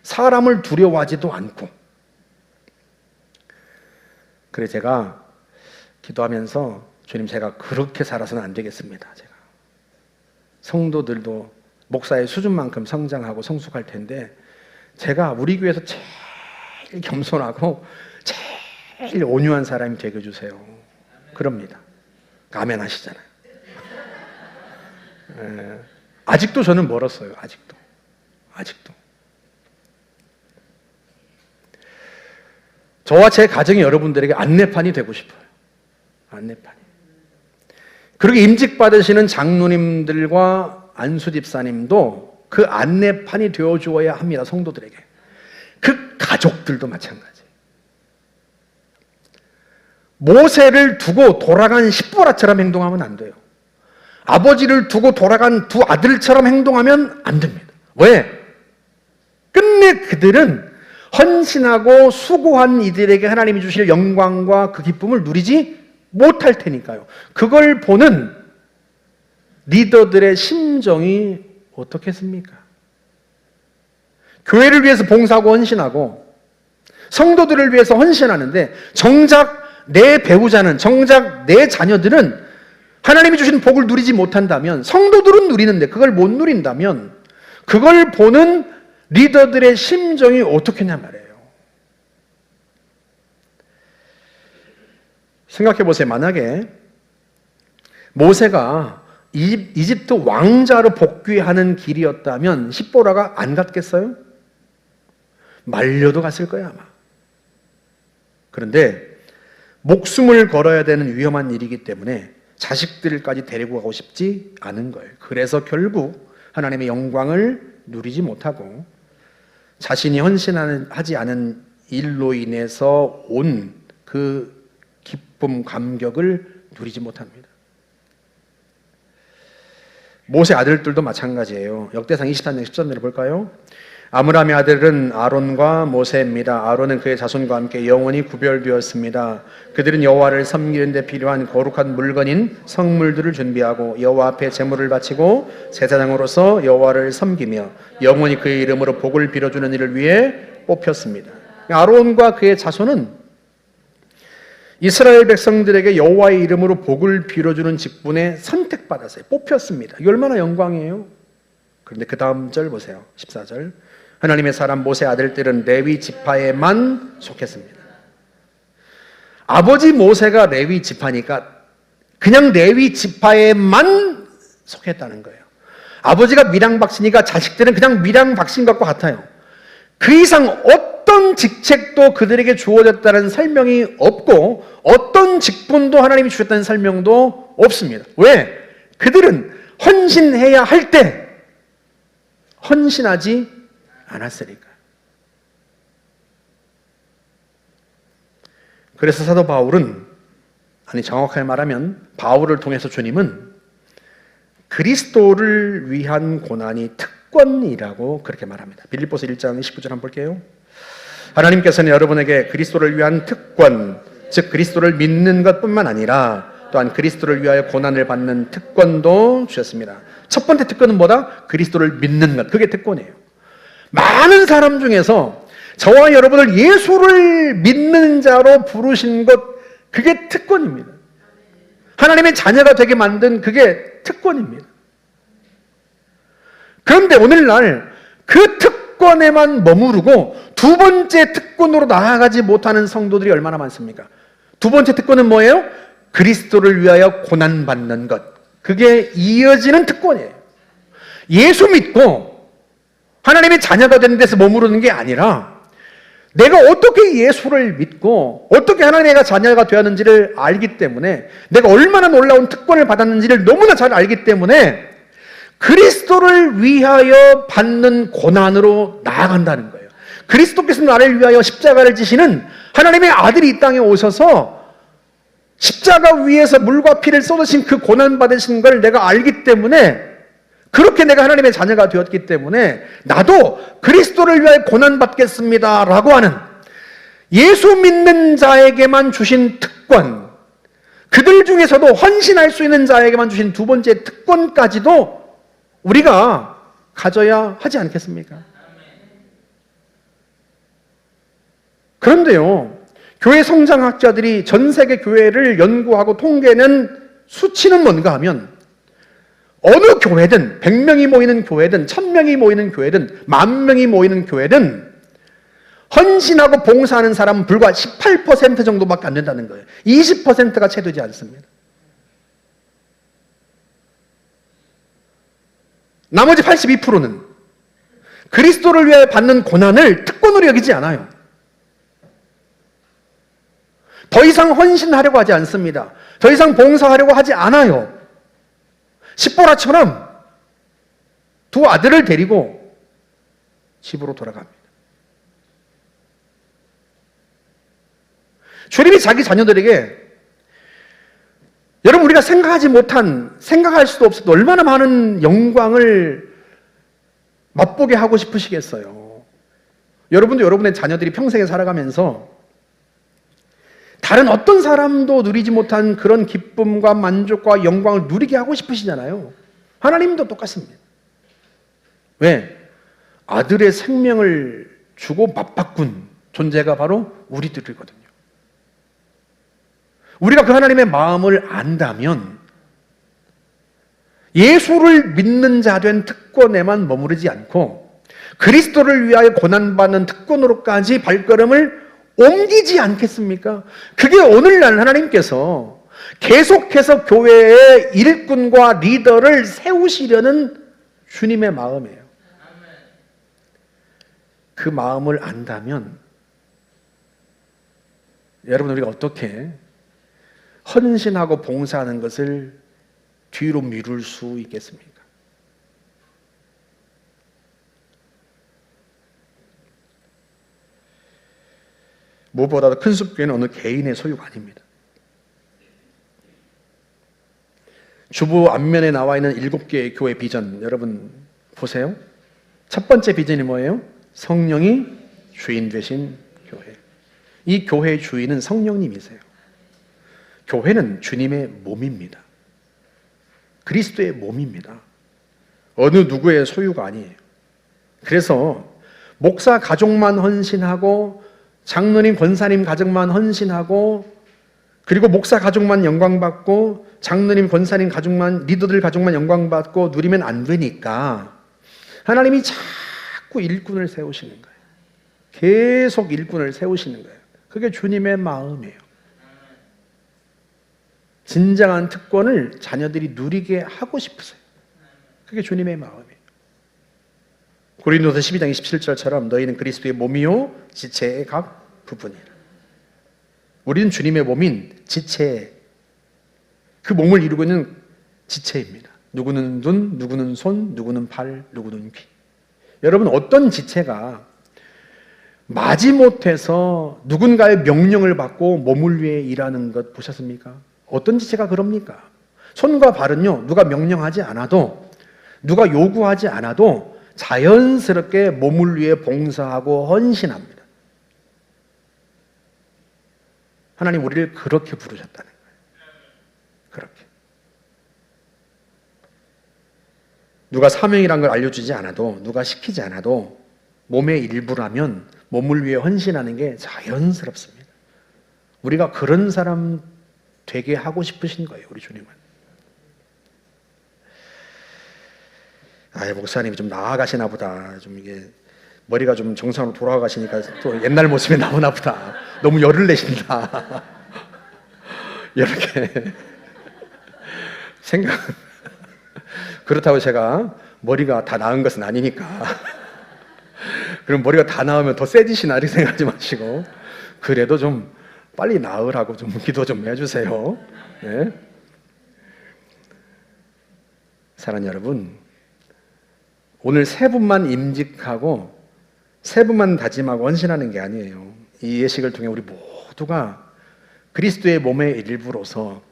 사람을 두려워하지도 않고. 그래 제가 기도하면서 주님, 제가 그렇게 살아서는 안 되겠습니다. 제가 성도들도 목사의 수준만큼 성장하고 성숙할 텐데 제가 우리 교회에서 제일 겸손하고 제일 온유한 사람이 되게 해주세요. 그럽니다. 아멘 하시잖아요. 아직도 저는 멀었어요. 아직도. 저와 제 가정이 여러분들에게 안내판이 되고 싶어요. 안내판이. 그리고 임직 받으시는 장로님들과 안수 집사님도 그 안내판이 되어 주어야 합니다. 성도들에게. 그 가족들도 마찬가지. 모세를 두고 돌아간 십보라처럼 행동하면 안 돼요. 아버지를 두고 돌아간 두 아들처럼 행동하면 안 됩니다. 왜? 끝내 그들은 헌신하고 수고한 이들에게 하나님이 주실 영광과 그 기쁨을 누리지 못할 테니까요. 그걸 보는 리더들의 심정이 어떻겠습니까? 교회를 위해서 봉사하고 헌신하고 성도들을 위해서 헌신하는데 정작 내 배우자는, 정작 내 자녀들은 하나님이 주신 복을 누리지 못한다면, 성도들은 누리는데 그걸 못 누린다면 그걸 보는 리더들의 심정이 어떻겠냐 말이에요. 생각해 보세요. 만약에 모세가 이집트 왕자로 복귀하는 길이었다면 십보라가 안 갔겠어요? 말려도 갔을 거야 아마. 그런데 목숨을 걸어야 되는 위험한 일이기 때문에 자식들까지 데리고 가고 싶지 않은 거예요. 그래서 결국 하나님의 영광을 누리지 못하고 자신이 헌신하지 않은 일로 인해서 온 그 기쁨, 감격을 누리지 못합니다. 모세 아들들도 마찬가지예요. 역대상 23장 13절을 볼까요? 아므람의 아들은 아론과 모세입니다. 아론은 그의 자손과 함께 영원히 구별되었습니다. 그들은 여호와를 섬기는 데 필요한 거룩한 물건인 성물들을 준비하고 여호와 앞에 제물을 바치고 제사장으로서 여호와를 섬기며 영원히 그의 이름으로 복을 빌어주는 일을 위해 뽑혔습니다. 아론과 그의 자손은 이스라엘 백성들에게 여호와의 이름으로 복을 빌어주는 직분에 선택받았어요. 뽑혔습니다. 이게 얼마나 영광이에요. 그런데 그 다음 절 보세요. 14절. 하나님의 사람 모세 아들들은 레위 지파에만 속했습니다. 아버지 모세가 레위 지파니까 그냥 레위 지파에만 속했다는 거예요. 아버지가 밀양박씨니까 자식들은 그냥 밀양박씨인 것과 같아요. 그 이상 어떤 직책도 그들에게 주어졌다는 설명이 없고 어떤 직분도 하나님이 주셨다는 설명도 없습니다. 왜? 그들은 헌신해야 할 때 헌신하지 않았으니까. 그래서 사도 바울은, 아니 정확하게 말하면 바울을 통해서 주님은 그리스도를 위한 고난이 특권이라고 그렇게 말합니다. 빌립보서 1장 19절 한번 볼게요. 하나님께서는 여러분에게 그리스도를 위한 특권, 즉 그리스도를 믿는 것뿐만 아니라 또한 그리스도를 위하여 고난을 받는 특권도 주셨습니다. 첫 번째 특권은 뭐다? 그리스도를 믿는 것. 그게 특권이에요. 많은 사람 중에서 저와 여러분을 예수를 믿는 자로 부르신 것, 그게 특권입니다. 하나님의 자녀가 되게 만든 그게 특권입니다. 그런데 오늘날 그 특권에만 머무르고 두 번째 특권으로 나아가지 못하는 성도들이 얼마나 많습니까? 두 번째 특권은 뭐예요? 그리스도를 위하여 고난받는 것. 그게 이어지는 특권이에요. 예수 믿고 하나님의 자녀가 되는 데서 머무르는 게 아니라 내가 어떻게 예수를 믿고 어떻게 하나님의 자녀가 되었는지를 알기 때문에, 내가 얼마나 놀라운 특권을 받았는지를 너무나 잘 알기 때문에 그리스도를 위하여 받는 고난으로 나아간다는 거예요. 그리스도께서 나를 위하여 십자가를 지시는 하나님의 아들이 이 땅에 오셔서 십자가 위에서 물과 피를 쏟으신 그 고난 받으신 걸 내가 알기 때문에, 그렇게 내가 하나님의 자녀가 되었기 때문에 나도 그리스도를 위하여 고난 받겠습니다 라고 하는, 예수 믿는 자에게만 주신 특권, 그들 중에서도 헌신할 수 있는 자에게만 주신 두 번째 특권까지도 우리가 가져야 하지 않겠습니까? 그런데요, 교회 성장학자들이 전 세계 교회를 연구하고 통계는 수치는 뭔가 하면, 어느 교회든 100명이 모이는 교회든 1000명이 모이는 교회든 10,000명이 모이는 교회든 헌신하고 봉사하는 사람은 불과 18% 정도밖에 안 된다는 거예요. 20%가 채 되지 않습니다. 나머지 82%는 그리스도를 위해 받는 고난을 특권으로 여기지 않아요. 더 이상 헌신하려고 하지 않습니다. 더 이상 봉사하려고 하지 않아요. 십보라처럼 두 아들을 데리고 집으로 돌아갑니다. 주님이 자기 자녀들에게, 여러분, 우리가 생각하지 못한, 생각할 수도 없어도 얼마나 많은 영광을 맛보게 하고 싶으시겠어요. 여러분도 여러분의 자녀들이 평생에 살아가면서 다른 어떤 사람도 누리지 못한 그런 기쁨과 만족과 영광을 누리게 하고 싶으시잖아요. 하나님도 똑같습니다. 왜? 아들의 생명을 주고 맞바꾼 존재가 바로 우리들이거든요. 우리가 그 하나님의 마음을 안다면 예수를 믿는 자 된 특권에만 머무르지 않고 그리스도를 위하여 고난받는 특권으로까지 발걸음을 옮기지 않겠습니까? 그게 오늘날 하나님께서 계속해서 교회의 일꾼과 리더를 세우시려는 주님의 마음이에요. 그 마음을 안다면 여러분, 우리가 어떻게 헌신하고 봉사하는 것을 뒤로 미룰 수 있겠습니까? 무엇보다도 큰 숲교회는 어느 개인의 소유가 아닙니다. 주부 앞면에 나와 있는 7개의 교회 비전, 여러분 보세요. 첫 번째 비전이 뭐예요? 성령이 주인 되신 교회. 이 교회의 주인은 성령님이세요. 교회는 주님의 몸입니다. 그리스도의 몸입니다. 어느 누구의 소유가 아니에요. 그래서 목사 가족만 헌신하고 장로님, 권사님 가족만 헌신하고, 그리고 목사 가족만 영광받고 장로님, 권사님 가족만, 리더들 가족만 영광받고 누리면 안 되니까 하나님이 자꾸 일꾼을 세우시는 거예요. 계속 일꾼을 세우시는 거예요. 그게 주님의 마음이에요. 진정한 특권을 자녀들이 누리게 하고 싶으세요. 그게 주님의 마음이에요. 고린도서 12장 27절처럼 너희는 그리스도의 몸이요 지체의 각 부분이라. 우리는 주님의 몸인 지체, 그 몸을 이루고 있는 지체입니다. 누구는 눈, 누구는 손, 누구는 발, 누구는 귀. 여러분, 어떤 지체가 마지못해서 누군가의 명령을 받고 몸을 위해 일하는 것 보셨습니까? 어떤 지체가 그럽니까? 손과 발은요, 누가 명령하지 않아도, 누가 요구하지 않아도 자연스럽게 몸을 위해 봉사하고 헌신합니다. 하나님 우리를 그렇게 부르셨다는 거예요. 그렇게. 누가 사명이란 걸 알려주지 않아도, 누가 시키지 않아도 몸의 일부라면 몸을 위해 헌신하는 게 자연스럽습니다. 우리가 그런 사람 되게 하고 싶으신 거예요, 우리 주님은. 목사님이 좀 나아가시나 보다. 좀 이게 머리가 좀 정상으로 돌아가시니까 또 옛날 모습이 나오나 보다. 너무 열을 내신다. 이렇게 생각. 그렇다고 제가 머리가 다 나은 것은 아니니까. 그럼 머리가 다 나으면 더 세지시나 이렇게 생각하지 마시고 그래도 좀 빨리 나으라고 좀 기도 좀 해주세요. 네. 사랑하는 여러분, 오늘 세 분만 임직하고 세 분만 다짐하고 헌신하는 게 아니에요. 이 예식을 통해 우리 모두가 그리스도의 몸의 일부로서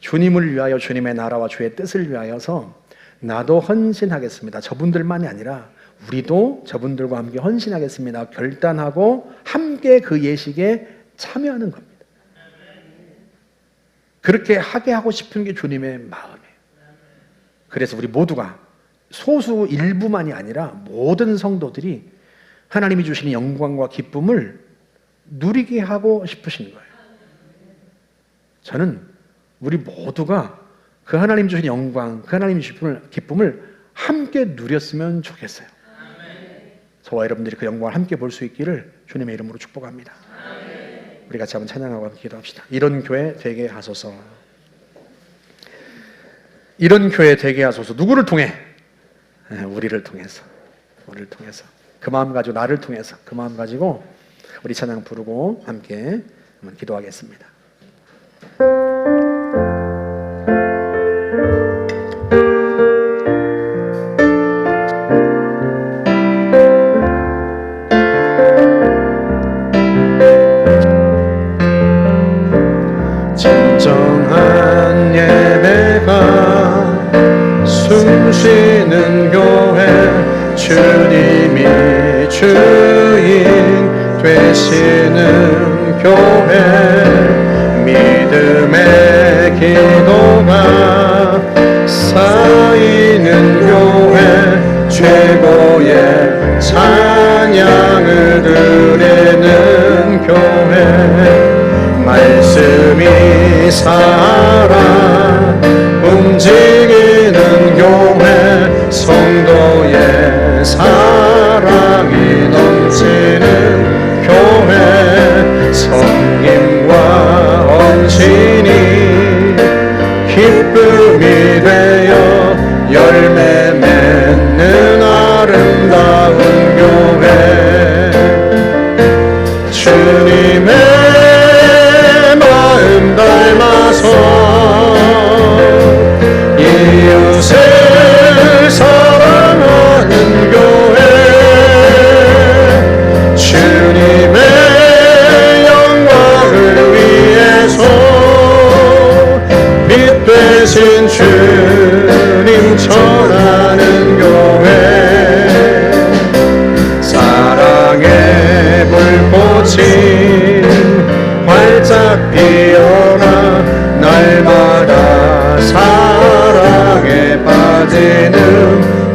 주님을 위하여 주님의 나라와 주의 뜻을 위하여서 나도 헌신하겠습니다. 저분들만이 아니라 우리도 저분들과 함께 헌신하겠습니다. 결단하고 함께 그 예식에 참여하는 겁니다. 그렇게 하게 하고 싶은 게 주님의 마음이에요. 그래서 우리 모두가 소수 일부만이 아니라 모든 성도들이 하나님이 주시는 영광과 기쁨을 누리게 하고 싶으신 거예요. 저는 우리 모두가 그 하나님 주신 영광, 그 하나님 주신 기쁨을 함께 누렸으면 좋겠어요. 저와 여러분들이 그 영광을 함께 볼 수 있기를 주님의 이름으로 축복합니다. 우리 같이 한번 찬양하고 함께 기도합시다. 이런 교회 되게 하소서. 이런 교회 되게 하소서. 누구를 통해? 우리를 통해서. 우리를 통해서. 그 마음 가지고, 나를 통해서 그 마음 가지고 우리 찬양 부르고 함께 한번 기도하겠습니다. 진정한 예배가 숨쉬는 교회, 주님이 주인 되시는 교회, 믿음의 기도가 쌓이는 교회, 최고의 찬양을 드리는 교회, 말씀이 살아 움직이는 교회, 성도의 사랑이 넘치는 교회, 성김과 헌신이 기쁨이 되어 열매 맺는 아름다운 교회, 주님의 마음 닮아서 이웃을 사랑하는 교회, 주님의 영광을 위해서 빛 되신 주님 전하는 교회, 사랑의 불꽃이 활짝 피어나 날마다 사랑에 빠지는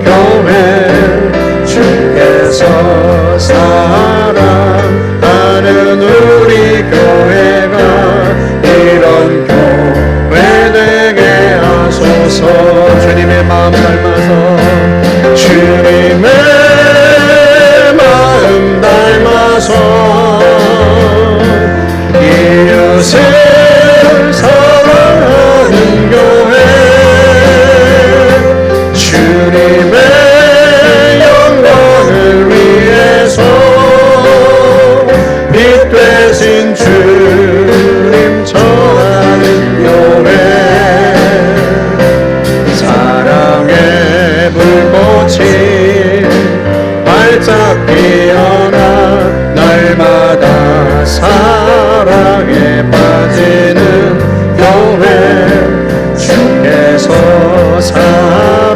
교회, 주께서 사랑하는 우리 교회가 이런 교회 되게 하소서. 주님의 마음 닮아서, 주님의 마음 닮아서 이웃을 사랑하는 교회, 주님의 영광을 위해서 빛 되신 주님 전하는 교회, 사랑의 불꽃이 활짝 피어나 날마다 사랑에 빠지는 교회, 주께서 사랑하는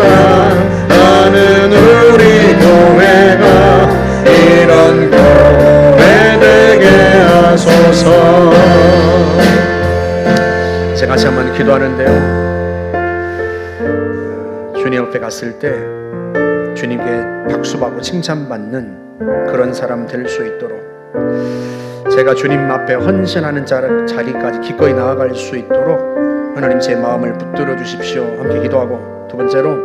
우리 교회가 이런 교회 되게 하소서. 제가 같이 한번 기도하는데요, 주님 옆에 갔을 때 주님께 박수받고 칭찬받는 그런 사람 될 수 있도록, 제가 주님 앞에 헌신하는 자리까지 기꺼이 나아갈 수 있도록 하나님 제 마음을 붙들어 주십시오. 함께 기도하고, 두 번째로,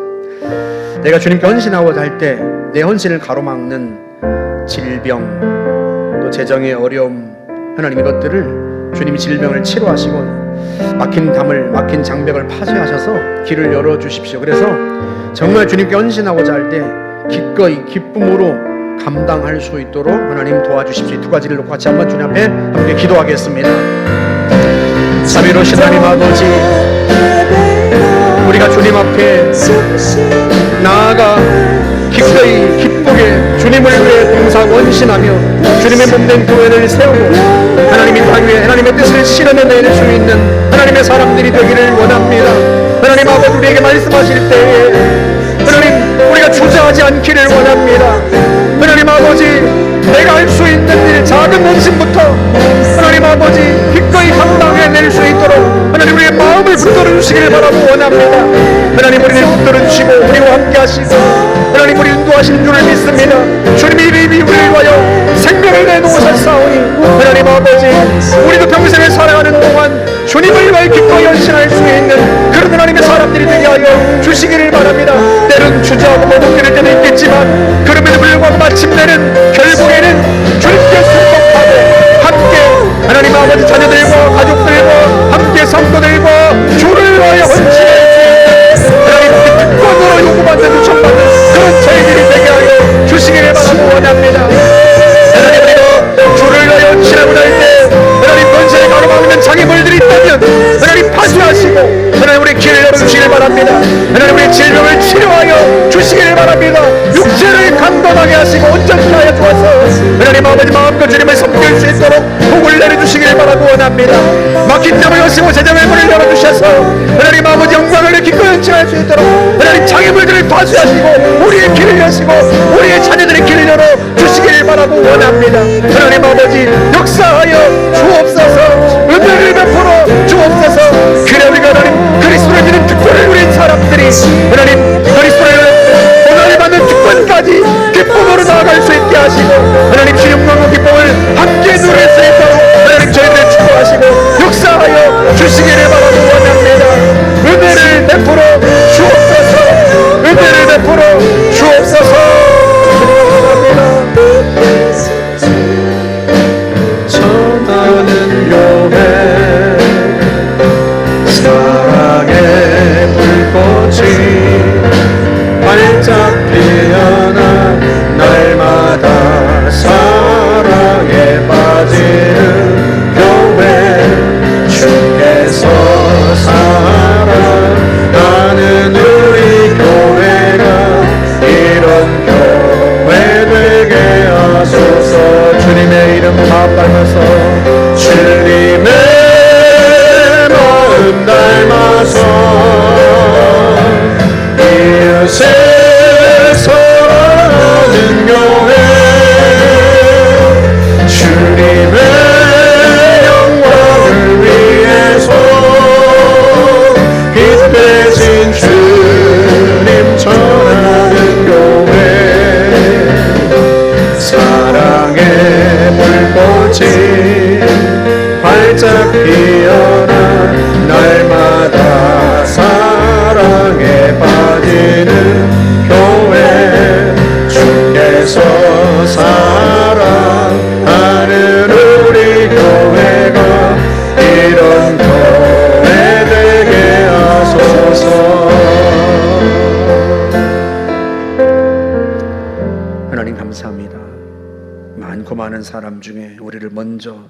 내가 주님께 헌신하고자 할 때 내 헌신을 가로막는 질병, 또 재정의 어려움, 하나님 이것들을 주님이 질병을 치료하시고 막힌 담을, 막힌 장벽을 파쇄하셔서 길을 열어주십시오. 그래서 정말 주님께 헌신하고자 할 때 기꺼이 기쁨으로 감당할 수 있도록 하나님 도와주십시오. 이 두 가지를 놓고 같이 한번 주님 앞에 함께 기도하겠습니다. 자비로우신 하나님 아버지, 우리가 주님 앞에 나아가 기꺼이 기쁘게 주님을 위해 봉사 헌신하며 주님의 몸된 교회를 세우고 하나님의 땅 위에 하나님의 뜻을 실현해낼 수 있는 하나님의 사람들이 되기를 원합니다. 하나님 아버지, 우리에게 말씀하실 때에 하나님 우리가 주저하지 않기를 원합니다. 하나님 아버지, 내가 할 수 있는 일, 작은 헌신부터 하나님 아버지 기꺼이 감당해낼 수 있도록 하나님 우리의 마음을 붙들어 주시기를 바라고 원합니다. 하나님 우리를 붙들어 주시고 우리와 함께 하시고 하나님 우리 인도하시는 줄을 믿습니다. 주님이 이미 우리를 위하여 생명을 내놓으셨사오니 하나님 아버지, 우리도 평생을 살아가는 동안 주님을 위하여 기꺼이 헌신할 수 있는 그런 하나님의 사람들이 되게 하여 주시기를 바랍니다. 때론 주저하고 머뭇거릴 때도 있겠지만 그럼에도 불구하고 마침내는 결국에는 주님께 순복하고 함께 하나님 아버지 자녀들과 가족들과 함께 성도들과 주를 위하여 헌신할 수 있는 하나님 특권으로 요구받는 요청받는 그런 저희들이 되게 하여 주시기를 바라고 원합니다. 하나님 우리가 주를 위하여 헌신하고자 할 때 하나님 권세에 가로막고 있는 장애물들이 있다면 하나님 파쇄하시고 하나님 우리 길을 열어주시길 바랍니다. 하나님 우리 질병을 치료하여 주시기를 바랍니다. 육체를 강건하게 하시고 온전케 하여 주어서 하나님 아버지 마음껏 주님을 섬길 수 있도록 복을 내려주시기를 바라고 원합니다. 막힌 담을 여시고 제자의 문을 열어주셔서 하나님 아버지 영광을 기꺼이 헌신할 수 있도록 하나님 장애물들을 파쇄하시고 우리의 길을 여시고 우리의 자녀들의 길을 열어 주시기를 바라고 원합니다. 하나님 아버지 역사하여 주옵소서. 은혜를 베풀어 주옵소서. 그래 우리가 하나님 그리스도를 믿는 특권을 누린 사람들이 하나님 그리스도를 고난을 받는 특권까지 기쁨으로 나아갈 수 있게 하시고 하나님 주의 영광과 기쁨을 함께 누릴 수 있도록 하나님 저희들을 축복하시고 역사하여 주시기를 바라고 원합니다. 은혜를 베풀어 주옵소서. 은혜를 베풀어 주옵소서. 전하는 교회 사랑의 불꽃이 활짝 피어나 날마다 사랑에 빠지는 교회 주께서 사랑하는 우리 교회가 이런 교회 되게 하소서. 주님의 이름 다 닮아서 주님의 마음 닮아서 이웃을 사랑하는 교회 주님의 영광을 위해서 빛 대신 주님 전하는 교회 사랑의 불꽃이 활짝 피어나 날마다 사랑에 빠지는 교회 주께서 사랑하는 우리 교회가 이런 교회 되게 하소서. 하나님 감사합니다. 많고 많은 사람 중에 우리를 먼저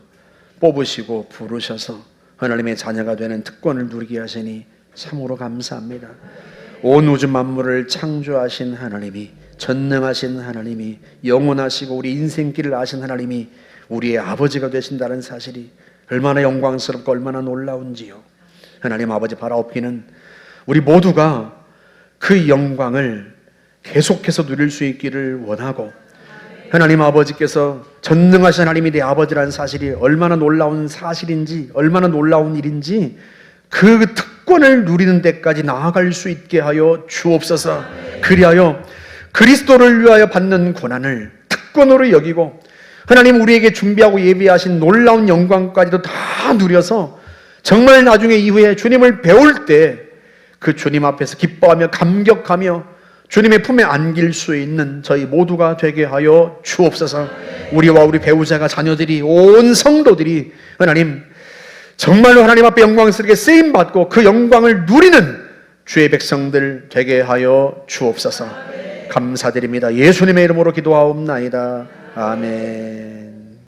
뽑으시고 부르셔서 하나님의 자녀가 되는 특권을 누리게 하시니 참으로 감사합니다. 온 우주 만물을 창조하신 하나님이, 전능하신 하나님이, 영원하시고 우리 인생길을 아신 하나님이 우리의 아버지가 되신다는 사실이 얼마나 영광스럽고 얼마나 놀라운지요. 하나님 아버지 바라옵기는 우리 모두가 그 영광을 계속해서 누릴 수 있기를 원하고, 하나님 아버지께서 전능하신 하나님이 내 아버지라는 사실이 얼마나 놀라운 사실인지, 얼마나 놀라운 일인지 그 특권을 누리는 데까지 나아갈 수 있게 하여 주옵소서. 그리하여 그리스도를 위하여 받는 고난을 특권으로 여기고 하나님 우리에게 준비하고 예비하신 놀라운 영광까지도 다 누려서 정말 나중에 이후에 주님을 배울 때 그 주님 앞에서 기뻐하며 감격하며 주님의 품에 안길 수 있는 저희 모두가 되게 하여 주옵소서. 우리와 우리 배우자가, 자녀들이, 온 성도들이 하나님 정말로 하나님 앞에 영광스럽게 쓰임받고 그 영광을 누리는 주의 백성들 되게 하여 주옵소서. 감사드립니다. 예수님의 이름으로 기도하옵나이다. 아멘.